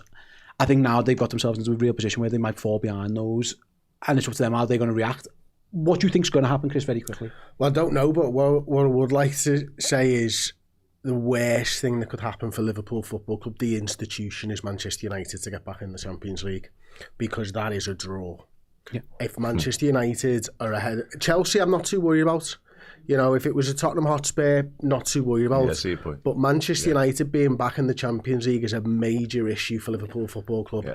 I think now they've got themselves into a real position where they might fall behind those, and it's up to them how they're going to react. What do you think is going to happen, Chris, very quickly? Well, I don't know, but what I would like to say is the worst thing that could happen for Liverpool Football Club, the institution, is Manchester United to get back in the Champions League, because that is a draw. If Manchester United are ahead, Chelsea I'm not too worried about. You know, if it was a Tottenham Hotspur, not too worried about. Yeah, I see your point. But Manchester United being back in the Champions League is a major issue for Liverpool Football Club,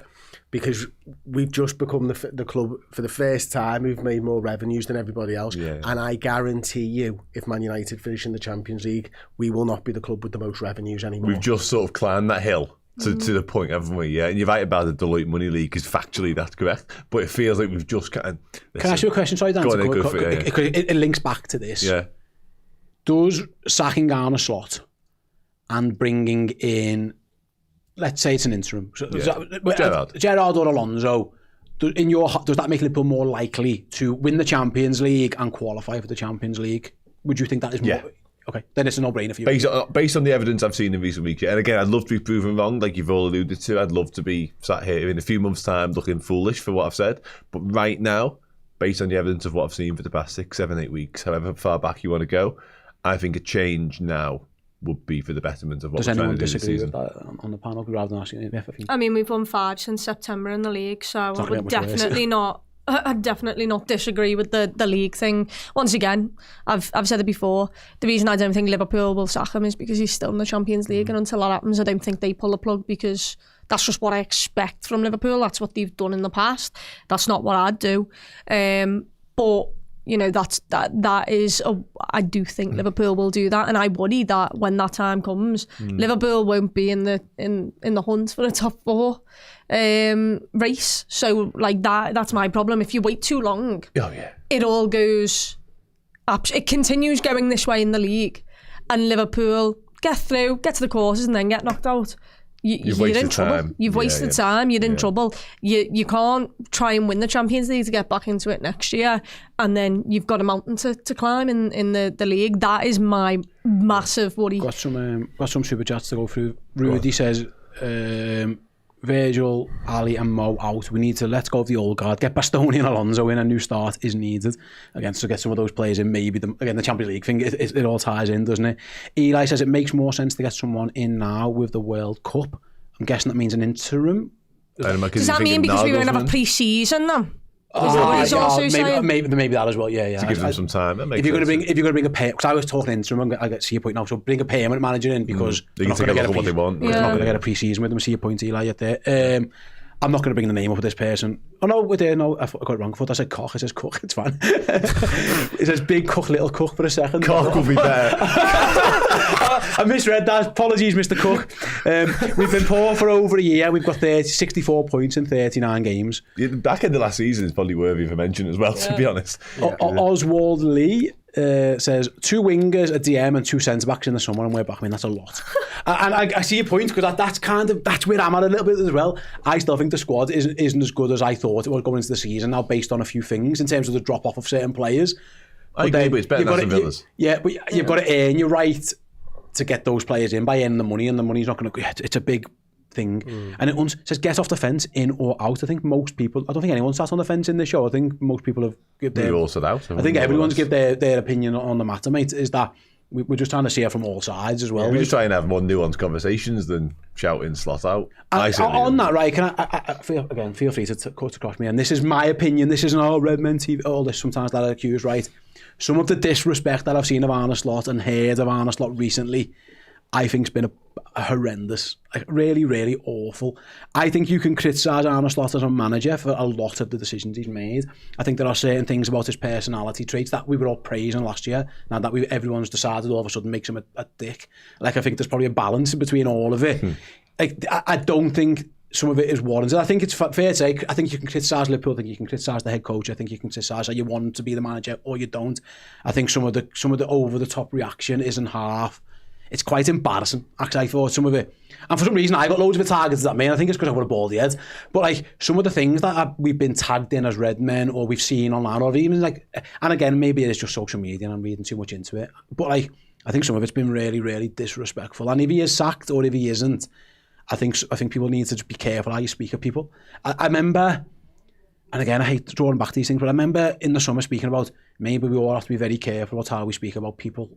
because we've just become the club for the first time. We've made more revenues than everybody else, and I guarantee you, if Man United finish in the Champions League, we will not be the club with the most revenues anymore. We've just sort of climbed that hill to the point, haven't we? Yeah, and you're right about the Deloitte Money League, because factually that's correct, but it feels like we've just kind of... Can I ask you a question? Sorry, Dan. It links back to this. Yeah. Does sacking Arne Slot and bringing in, let's say it's an interim, Gerrard or Alonso, does that make Liverpool more likely to win the Champions League and qualify for the Champions League? Would you think that is more... Yeah. Okay, then it's a no-brainer for you. Based on the evidence I've seen in recent weeks, and again, I'd love to be proven wrong, like you've all alluded to. I'd love to be sat here in a few months' time looking foolish for what I've said. But right now, based on the evidence of what I've seen for the past 6, 7, 8 weeks, however far back you want to go, I think a change now would be for the betterment of what Does we're trying anyone to do this disagree season. with that on the panel rather than asking if I think? I mean, we've won 5 since September in the league, so I not would that much worse. I'd definitely not disagree with the league thing. Once again, I've said it before, the reason I don't think Liverpool will sack him is because he's still in the Champions League, and until that happens, I don't think they pull the plug, because that's just what I expect from Liverpool. That's what they've done in the past. That's not what I'd do. But you know, that is I do think Liverpool will do that, and I worry that when that time comes, Liverpool won't be in the hunt for a top 4 race. So like that's my problem. If you wait too long, it all goes it continues going this way in the league, and Liverpool get to the quarters and then get knocked out. You're in trouble. You've wasted time. You're in trouble. You can't try and win the Champions League to get back into it next year, and then you've got a mountain to climb in the league. That is my massive worry. Got some super chats to go through. Rudy says, Virgil, Ali and Mo out. We need to let go of the old guard. Get Bastoni and Alonso in. A new start is needed. Again, so get some of those players in. Maybe the Champions League thing, it all ties in, doesn't it? Eli says it makes more sense to get someone in now with the World Cup. I'm guessing that means an interim. Does that mean because we won't have a pre-season then? Maybe that as well. Yeah. To give them some time. If you're going to bring a pay, because I was talking interim, I see your point now. So bring a permanent manager in, because they can take a look at what they want. They're not going to get a pre-season with them. See your point, Eli. At there. I'm not going to bring the name up of this person. Oh no, we're there. No, I got it wrong. I thought I said Koch. It says Cook. It's fine. It says Big Cook, Little Cook for a second. Koch will be better. I misread that. Apologies, Mr. Cook. We've been poor for over a year. We've got 64 points in 39 games. The back end of last season is probably worthy of a mention as well, to be honest. Oswald Lee says 2 wingers, a DM and 2 centre-backs in the summer, and we're back. I mean, that's a lot. And I see your point, because that's where I'm at a little bit as well. I still think the squad isn't as good as I thought it was going into the season now, based on a few things in terms of the drop-off of certain players. I agree, but it's better than Villa's. But you've got to earn your right to get those players in by earning the money, and the money's not going to... It's a big thing. And it says get off the fence, in or out. I think most people... I don't think anyone sat on the fence in this show. I think most people have... We all sat out. I think everyone's give their opinion on the matter, mate, is that we're just trying to see it from all sides as well. Yeah, we just try and have more nuanced conversations than shouting slot out. On that, right, can I feel free to cut across me, and this is my opinion, this isn't all Redmen TV, all this sometimes that I accuse, right? Some of the disrespect that I've seen of Arne Slot and heard of Arne Slot recently, I think it's been a horrendous, like really, really awful. I think you can criticise Arne Slot as a manager for a lot of the decisions he's made. I think there are certain things about his personality traits that we were all praising last year. Now that everyone's decided all of a sudden makes him a dick. Like, I think there's probably a balance between all of it. Like, I don't think some of it is warranted. I think it's fair to say, I think you can criticise Liverpool, I think you can criticise the head coach, I think you can criticise how you want to be the manager or you don't. I think some of the over-the-top reaction isn't half. It's quite embarrassing, actually, I thought, some of it. And for some reason, I got loads of it targeted at me, and I think it's because I've got a baldy head. But, like, some of the things that we've been tagged in as Redmen, or we've seen online, or even, like... And again, maybe it is just social media, and I'm reading too much into it. But, like, I think some of it's been really, really disrespectful. And if he is sacked, or if he isn't, I think people need to just be careful how you speak of people. I remember... And again, I hate drawing back these things, but I remember in the summer speaking about maybe we all have to be very careful about how we speak about people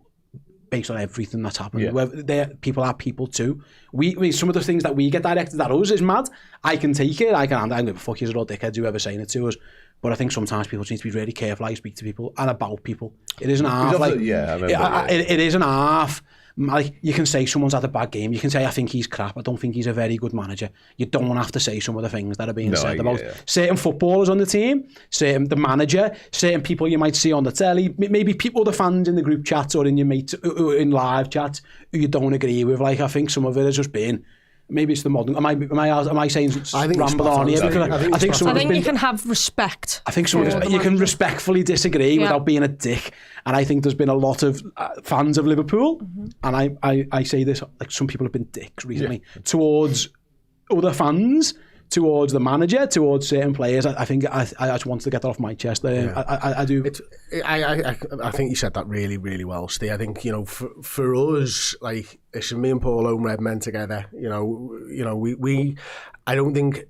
based on everything that's happened. Yeah. People are people too. We some of the things that we get directed at us is mad. I can take it. I don't give a fuck, you're all dickheads, whoever saying it to us. But I think sometimes people need to be really careful how you speak to people and about people. It isn't half. Like, it isn't half. Like, you can say someone's had a bad game. You can say, I think he's crap. I don't think he's a very good manager. You don't have to say some of the things that are being said about certain footballers on the team, the manager, certain people you might see on the telly, maybe people, the fans in the group chats or in your mates, in live chats who you don't agree with. Like, I think some of it has just been... Maybe it's the modern... Am I saying ramble on here? I think you can have respect. I think some of it, you can respectfully disagree without being a dick. And I think there's been a lot of fans of Liverpool, and I say this, like, some people have been dicks recently towards other fans, towards the manager, towards certain players. I think I just wanted to get that off my chest there. I do. I think you said that really, really well, Steve. I think, you know, for us, like, it's me and Paul own Redmen together. You know, we I don't think,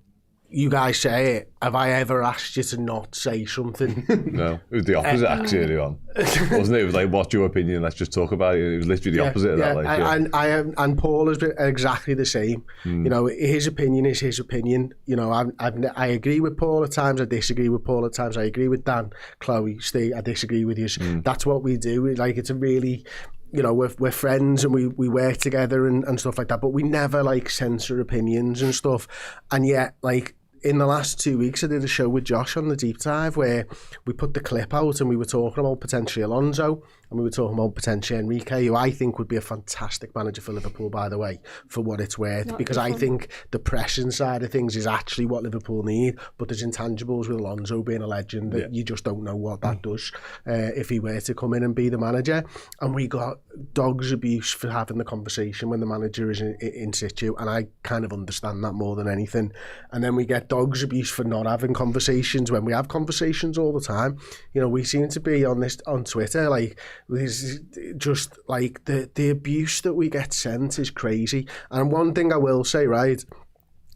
you guys say it, have I ever asked you to not say something? No, it was the opposite actually earlier on, wasn't it? It was like, what's your opinion? Let's just talk about it. It was literally the opposite of that. Like, and Paul has been exactly the same. You know, his opinion is his opinion. You know, I agree with Paul at times. I disagree with Paul at times. I agree with Dan, Chloe, Steve. I disagree with you. That's what we do. Like, it's a really, you know, we're friends and we work together and stuff like that. But we never like censor opinions and stuff. And yet, like, in the last 2 weeks, I did a show with Josh on the Deep Dive where we put the clip out and we were talking about potentially Alonso and we were talking about potentially Enrique, who I think would be a fantastic manager for Liverpool, by the way, for what it's worth, because I think the pressing side of things is actually what Liverpool need, but there's intangibles with Alonso being a legend that you just don't know what that does if he were to come in and be the manager. And we got dogs abuse for having the conversation when the manager is in situ, and I kind of understand that more than anything. And then we get dogs abuse for not having conversations when we have conversations all the time. You know, we seem to be on Twitter, like, this just like the abuse that we get sent is crazy. And one thing I will say, right,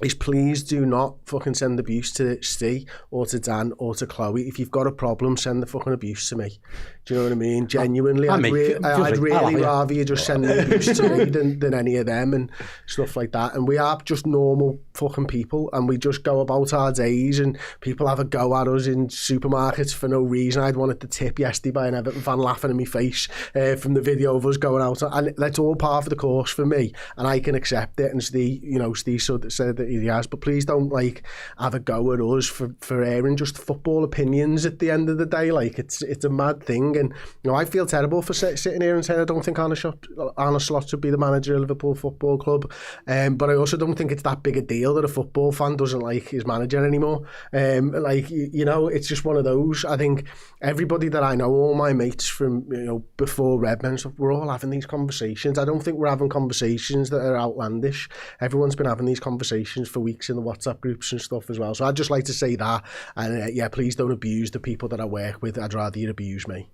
is please do not fucking send abuse to Steve or to Dan or to Chloe. If you've got a problem, send the fucking abuse to me. Do you know what I mean? Genuinely, I'd really rather you just send the abuse to me than any of them and stuff like that. And we are just normal fucking people, and we just go about our days, and people have a go at us in supermarkets for no reason. I'd wanted to tip yesterday by an Everton fan laughing in my face from the video of us going out, and that's all part of the course for me, and I can accept it. And Steve said that he has, but please don't like have a go at us for airing just football opinions at the end of the day. Like, it's a mad thing. And you know, I feel terrible for sitting here and saying I don't think Arne Slot should be the manager of Liverpool Football Club, but I also don't think it's that big a deal that a football fan doesn't like his manager anymore. Like, you know, it's just one of those. I think everybody that I know, all my mates from, you know, before Redmen stuff, we're all having these conversations. I don't think we're having conversations that are outlandish. Everyone's been having these conversations for weeks in the WhatsApp groups and stuff as well. So I'd just like to say that, and yeah, please don't abuse the people that I work with. I'd rather you abuse me.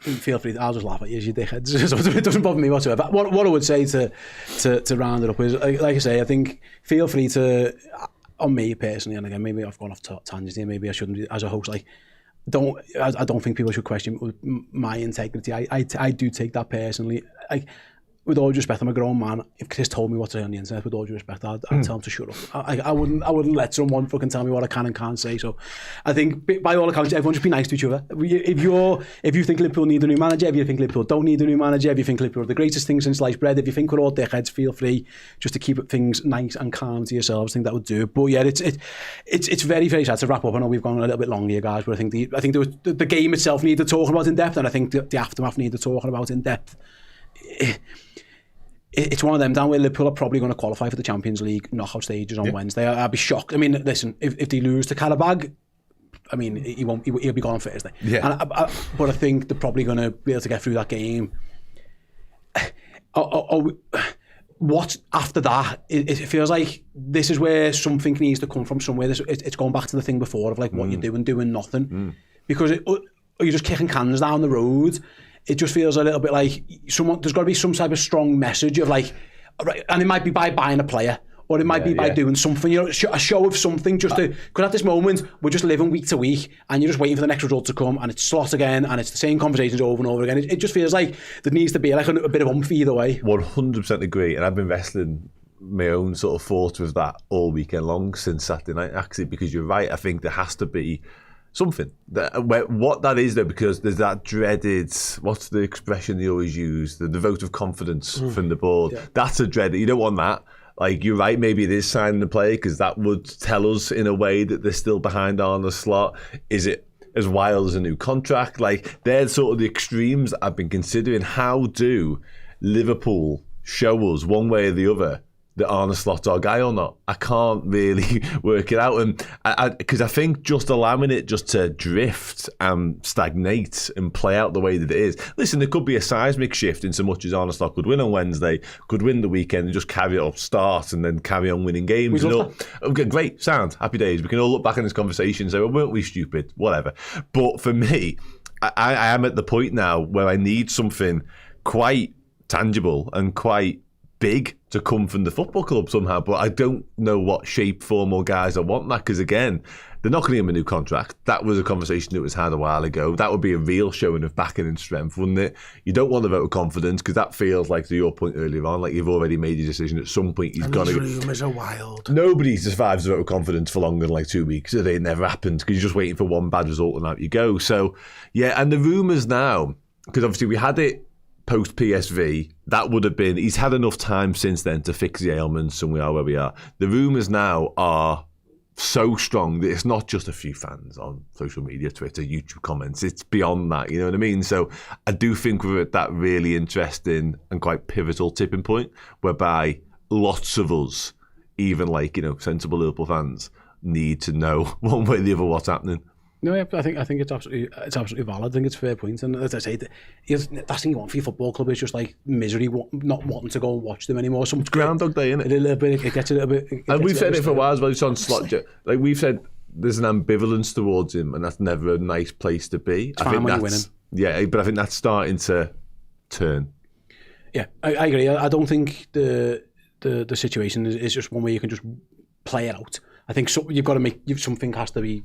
Feel free, I'll just laugh at you, you dickheads. It doesn't bother me whatsoever. What I would say to round it up is, like I say, I think feel free to, on me personally, and again, maybe I've gone off tangent here, maybe I shouldn't as a host, like, I don't think people should question my integrity. I do take that personally. Like, with all due respect, I'm a grown man. If Chris told me what to say on the internet, with all due respect, I'd tell him to shut up. I wouldn't let someone fucking tell me what I can and can't say. So I think, by all accounts, everyone should be nice to each other. If you think Liverpool need a new manager, if you think Liverpool don't need a new manager, if you think Liverpool are the greatest thing since sliced bread, if you think we're all dickheads, feel free just to keep things nice and calm to yourselves. I think that would do it. But yeah, it's very, very sad to wrap up. I know we've gone a little bit long here, guys, but I think the game itself needed talking about in depth, and I think the aftermath needed talking about in depth. It's one of them down where Liverpool are probably going to qualify for the Champions League knockout stages on Wednesday. I'd be shocked. I mean, listen, if they lose to Karabag, I mean, he'll be gone on Thursday. Yeah. But I think they're probably going to be able to get through that game. What after that? It feels like this is where something needs to come from somewhere. It's going back to the thing before of like what you're doing nothing. Because you're just kicking cans down the road. It just feels a little bit like there's got to be some type of strong message of like, and it might be by buying a player, or it might be by doing something, you know, a show of something, just to, because at this moment we're just living week to week and you're just waiting for the next result to come, and it's slot again and it's the same conversations over and over again. It just feels like there needs to be like a bit of oomph either way. 100% agree, and I've been wrestling my own sort of thoughts with that all weekend long since Saturday night, actually, because you're right. I think there has to be something. What that is, though, because there's that dreaded, what's the expression they always use, the vote of confidence from the board. Yeah. That's a dreaded, you don't want that. Like, you're right, maybe it is signing the player, because that would tell us in a way that they're still behind Arne Slot. Is it as wild as a new contract? Like, they're sort of the extremes I've been considering. How do Liverpool show us one way or the other that Arne Slot's our guy or not? I can't really work it out, and because I think just allowing it just to drift and stagnate and play out the way that it is. Listen, there could be a seismic shift in so much as Arne Slot could win on Wednesday, could win the weekend and just carry it up, start and then carry on winning games. Okay, great, sound, happy days. We can all look back on this conversation and say, well, weren't we stupid? Whatever. But for me, I am at the point now where I need something quite tangible and quite big to come from the football club somehow, but I don't know what shape, form or guys I want that, because again, they're not going to give him a new contract. That was a conversation that was had a while ago. That would be a real showing of backing and strength, wouldn't it? You don't want to vote with confidence, because that feels like, to your point earlier on, like you've already made your decision. At some point he's got to... rumours are wild. Nobody survives a vote with confidence for longer than like 2 weeks. It never happened, because you're just waiting for one bad result and out you go. So yeah, and the rumours now, because obviously we had it post PSV, that would have been, he's had enough time since then to fix the ailments, and we are where we are. The rumours now are so strong that it's not just a few fans on social media, Twitter, YouTube comments, it's beyond that, you know what I mean? So I do think we're at that really interesting and quite pivotal tipping point whereby lots of us, even like, you know, sensible Liverpool fans, need to know one way or the other what's happening. No, yeah, I think it's absolutely valid. I think it's a fair point. And as I say, that's thing you want for your football club is just like misery, not wanting to go and watch them anymore. It's Groundhog Day, isn't it? It gets a little bit. And we've said it for a while as well. It's on slot. Like we've said, there's an ambivalence towards him, and that's never a nice place to be. It's fine when you're winning. Yeah, but I think that's starting to turn. Yeah, I agree. I don't think the situation is just one where you can just play it out. I think you've got to make something has to be.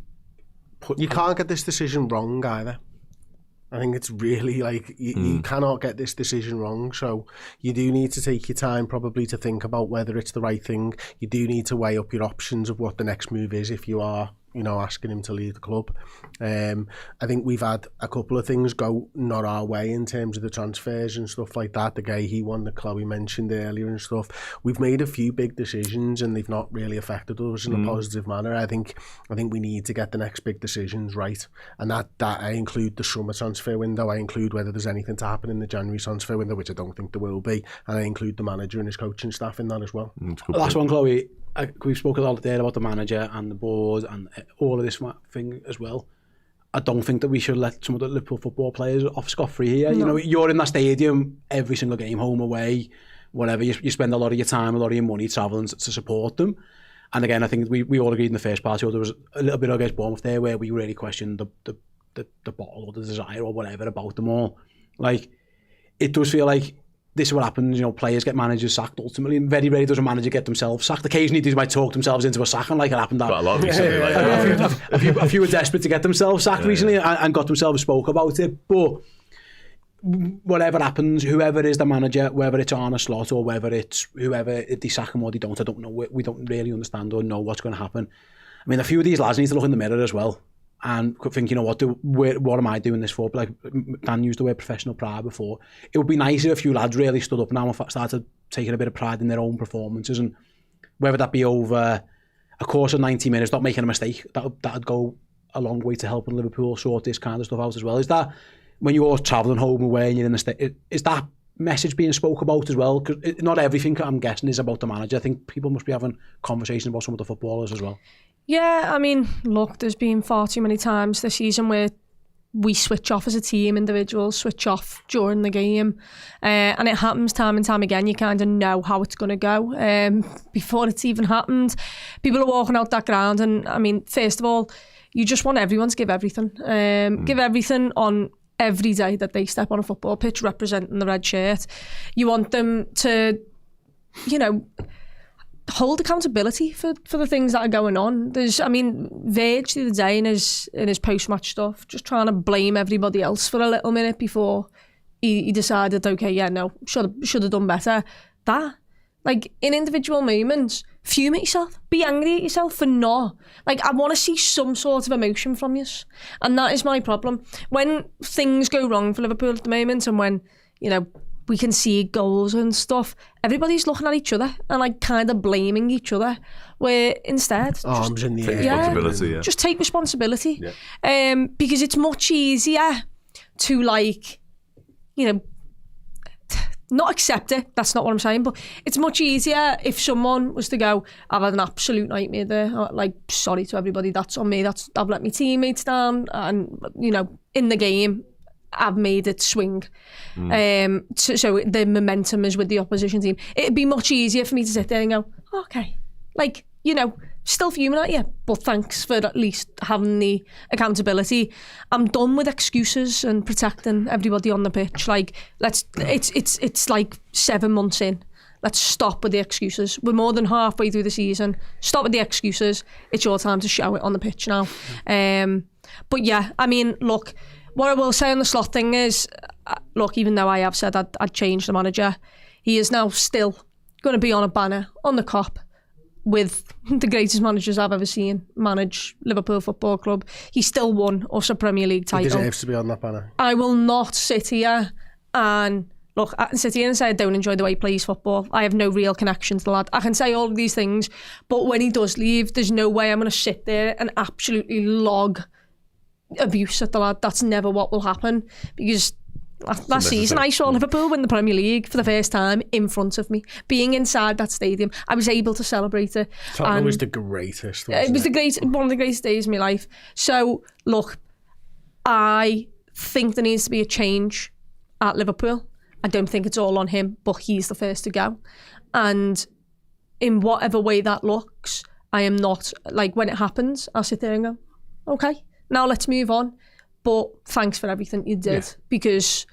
You can't get this decision wrong either. I think it's really like you cannot get this decision wrong. So you do need to take your time probably to think about whether it's the right thing. You do need to weigh up your options of what the next move is if you are, you know, asking him to leave the club. I think we've had a couple of things go not our way in terms of the transfers and stuff like that. The Gahey one that Chloe mentioned earlier and stuff. We've made a few big decisions and they've not really affected us in a positive manner. I think we need to get the next big decisions right. And that I include the summer transfer window. I include whether there's anything to happen in the January transfer window, which I don't think there will be. And I include the manager and his coaching staff in that as well. Last one, Chloe. We've spoken a lot there about the manager and the board and all of this thing as well. I don't think that we should let some of the Liverpool football players off scot-free here. No. You know, you're in that stadium every single game, home, away, whatever. You spend a lot of your time, a lot of your money travelling to support them. And again, I think we all agreed in the first part, so there was a little bit against Bournemouth there where we really questioned the bottle or the desire or whatever about them all. Like, it does feel like this is what happens, you know, players get managers sacked ultimately, and very rarely does a manager get themselves sacked. Occasionally they might talk themselves into a sacking, like it happened that. Quite a lot recently. A few were desperate to get themselves sacked recently and got themselves spoke about it. But whatever happens, whoever is the manager, whether it's Arne Slot or whether it's whoever, they sack him or they don't, I don't know. We don't really understand or know what's going to happen. I mean, a few of these lads need to look in the mirror as well and think, you know what am I doing this for? Like Dan used the word professional pride before. It would be nice if a few lads really stood up now and started taking a bit of pride in their own performances, and whether that be over a course of 90 minutes, not making a mistake, that'd go a long way to helping Liverpool sort this kind of stuff out as well. Is that when you're travelling home and away and you're in the state, is that message being spoke about as well? Because not everything, I'm guessing, is about the manager. I think people must be having conversations about some of the footballers as well. Yeah, I mean, look, there's been far too many times this season where we switch off as a team, individuals switch off during the game, and it happens time and time again. You kind of know how it's going to go before it's even happened. People are walking out that ground, and I mean, first of all, you just want everyone to give everything. Give everything on every day that they step on a football pitch representing the red shirt. You want them to, you know, hold accountability for the things that are going on. There's, I mean, Verge the other day in his post-match stuff, just trying to blame everybody else for a little minute before he decided, okay, yeah, no, should have done better. That, like, in individual moments, fume at yourself, be angry at yourself for not. Like, I want to see some sort of emotion from you. And that is my problem. When things go wrong for Liverpool at the moment, and when, you know, we can see goals and stuff, everybody's looking at each other and like kind of blaming each other, where instead arms in the air. Responsibility, just take responsibility. Because it's much easier to, like, you know, not accept it, that's not what I'm saying, but it's much easier if someone was to go, I've had an absolute nightmare there, like, sorry to everybody, that's on me, I've let my teammates down, and, you know, in the game I've made it swing. So the momentum is with the opposition team. It'd be much easier for me to sit there and go, okay, like, you know, still fuming at you, but thanks for at least having the accountability. I'm done with excuses and protecting everybody on the pitch. Like, it's like 7 months in. let's stop with the excuses. We're more than halfway through the season. Stop with the excuses. It's your time to show it on the pitch now. But yeah, I mean, look, what I will say on the Slot thing is, look, even though I have said I'd change the manager, he is now still going to be on a banner on the Kop with the greatest managers I've ever seen manage Liverpool Football Club. He still won us a Premier League title. He deserves to be on that banner. I will not sit here and say I don't enjoy the way he plays football. I have no real connection to the lad. I can say all of these things, but when he does leave, there's no way I'm going to sit there and absolutely log abuse at the lad. That's never what will happen, because last season I saw Liverpool win the Premier League for the first time in front of me. Being inside that stadium, I was able to celebrate it. Tottenham was the greatest. It was one of the greatest days of my life. So look, I think there needs to be a change at Liverpool. I don't think it's all on him, but he's the first to go. And in whatever way that looks, I am not, like, when it happens, I'll sit there and go, okay, now let's move on. But thanks for everything you did, because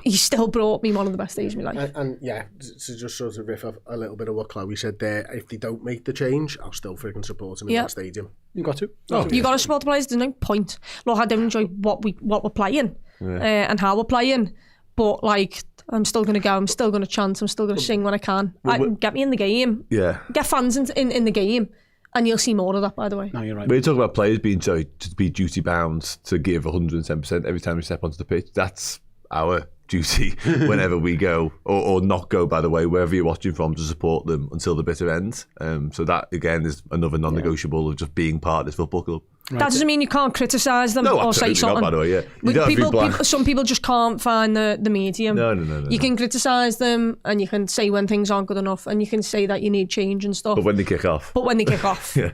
he still brought me one of the best days of my life. And yeah, to just sort of riff off a little bit of what Chloe said there, if they don't make the change, I'll still freaking support him in that stadium. You got to. You got to support the players. There's no point. Look, I don't enjoy what we're playing and how we're playing, but like, I'm still going to go. I'm still going to chant. I'm still going to sing when I can. Get me in the game. Yeah. Get fans in the game. And you'll see more of that, by the way. No, you're right. When you talk about players being to be duty bound to give 110% every time we step onto the pitch, that's our duty whenever we go, or not go, by the way, wherever you're watching from, to support them until the bitter end. So that, again, is another non-negotiable of just being part of this football club. Right. That doesn't mean you can't criticise them or say something. Not, by the way, yeah. Some people just can't find the medium. No. You can criticise them, and you can say when things aren't good enough, and you can say that you need change and stuff. But when they kick off. Yeah.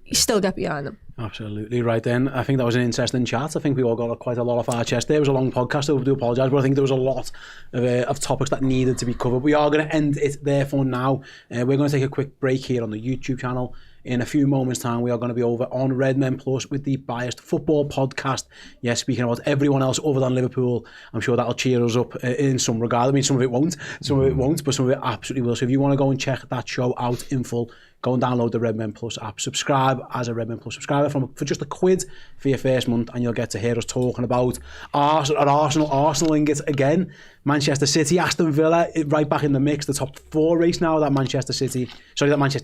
You still get behind them. Absolutely right then. I think that was an interesting chat. I think we all got quite a lot off our chest there. It was a long podcast, so we do apologise, but I think there was a lot of topics that needed to be covered. We are going to end it there for now. We're going to take a quick break here on the YouTube channel. In a few moments' time, we are going to be over on Redmen Plus with the Biased Football Podcast. Yes, speaking about everyone else other than Liverpool. I'm sure that'll cheer us up in some regard. I mean, some of it won't, but some of it absolutely will. So if you want to go and check that show out in full, go and download the Redmen Plus app. Subscribe as a Redmen Plus subscriber for just £1 for your first month, and you'll get to hear us talking about Arsenal it again. Manchester City, Aston Villa, right back in the mix. The top 4 race now. That Manchester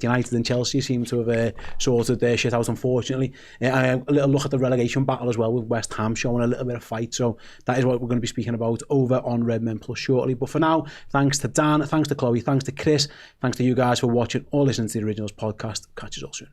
United and Chelsea seem to have sorted their shit out, unfortunately. A little look at the relegation battle as well, with West Ham showing a little bit of fight. So that is what we're going to be speaking about over on Redmen Plus shortly. But for now, thanks to Dan, thanks to Chloe, thanks to Chris, thanks to you guys for watching or listening to the Originals Podcast. Catch us all soon.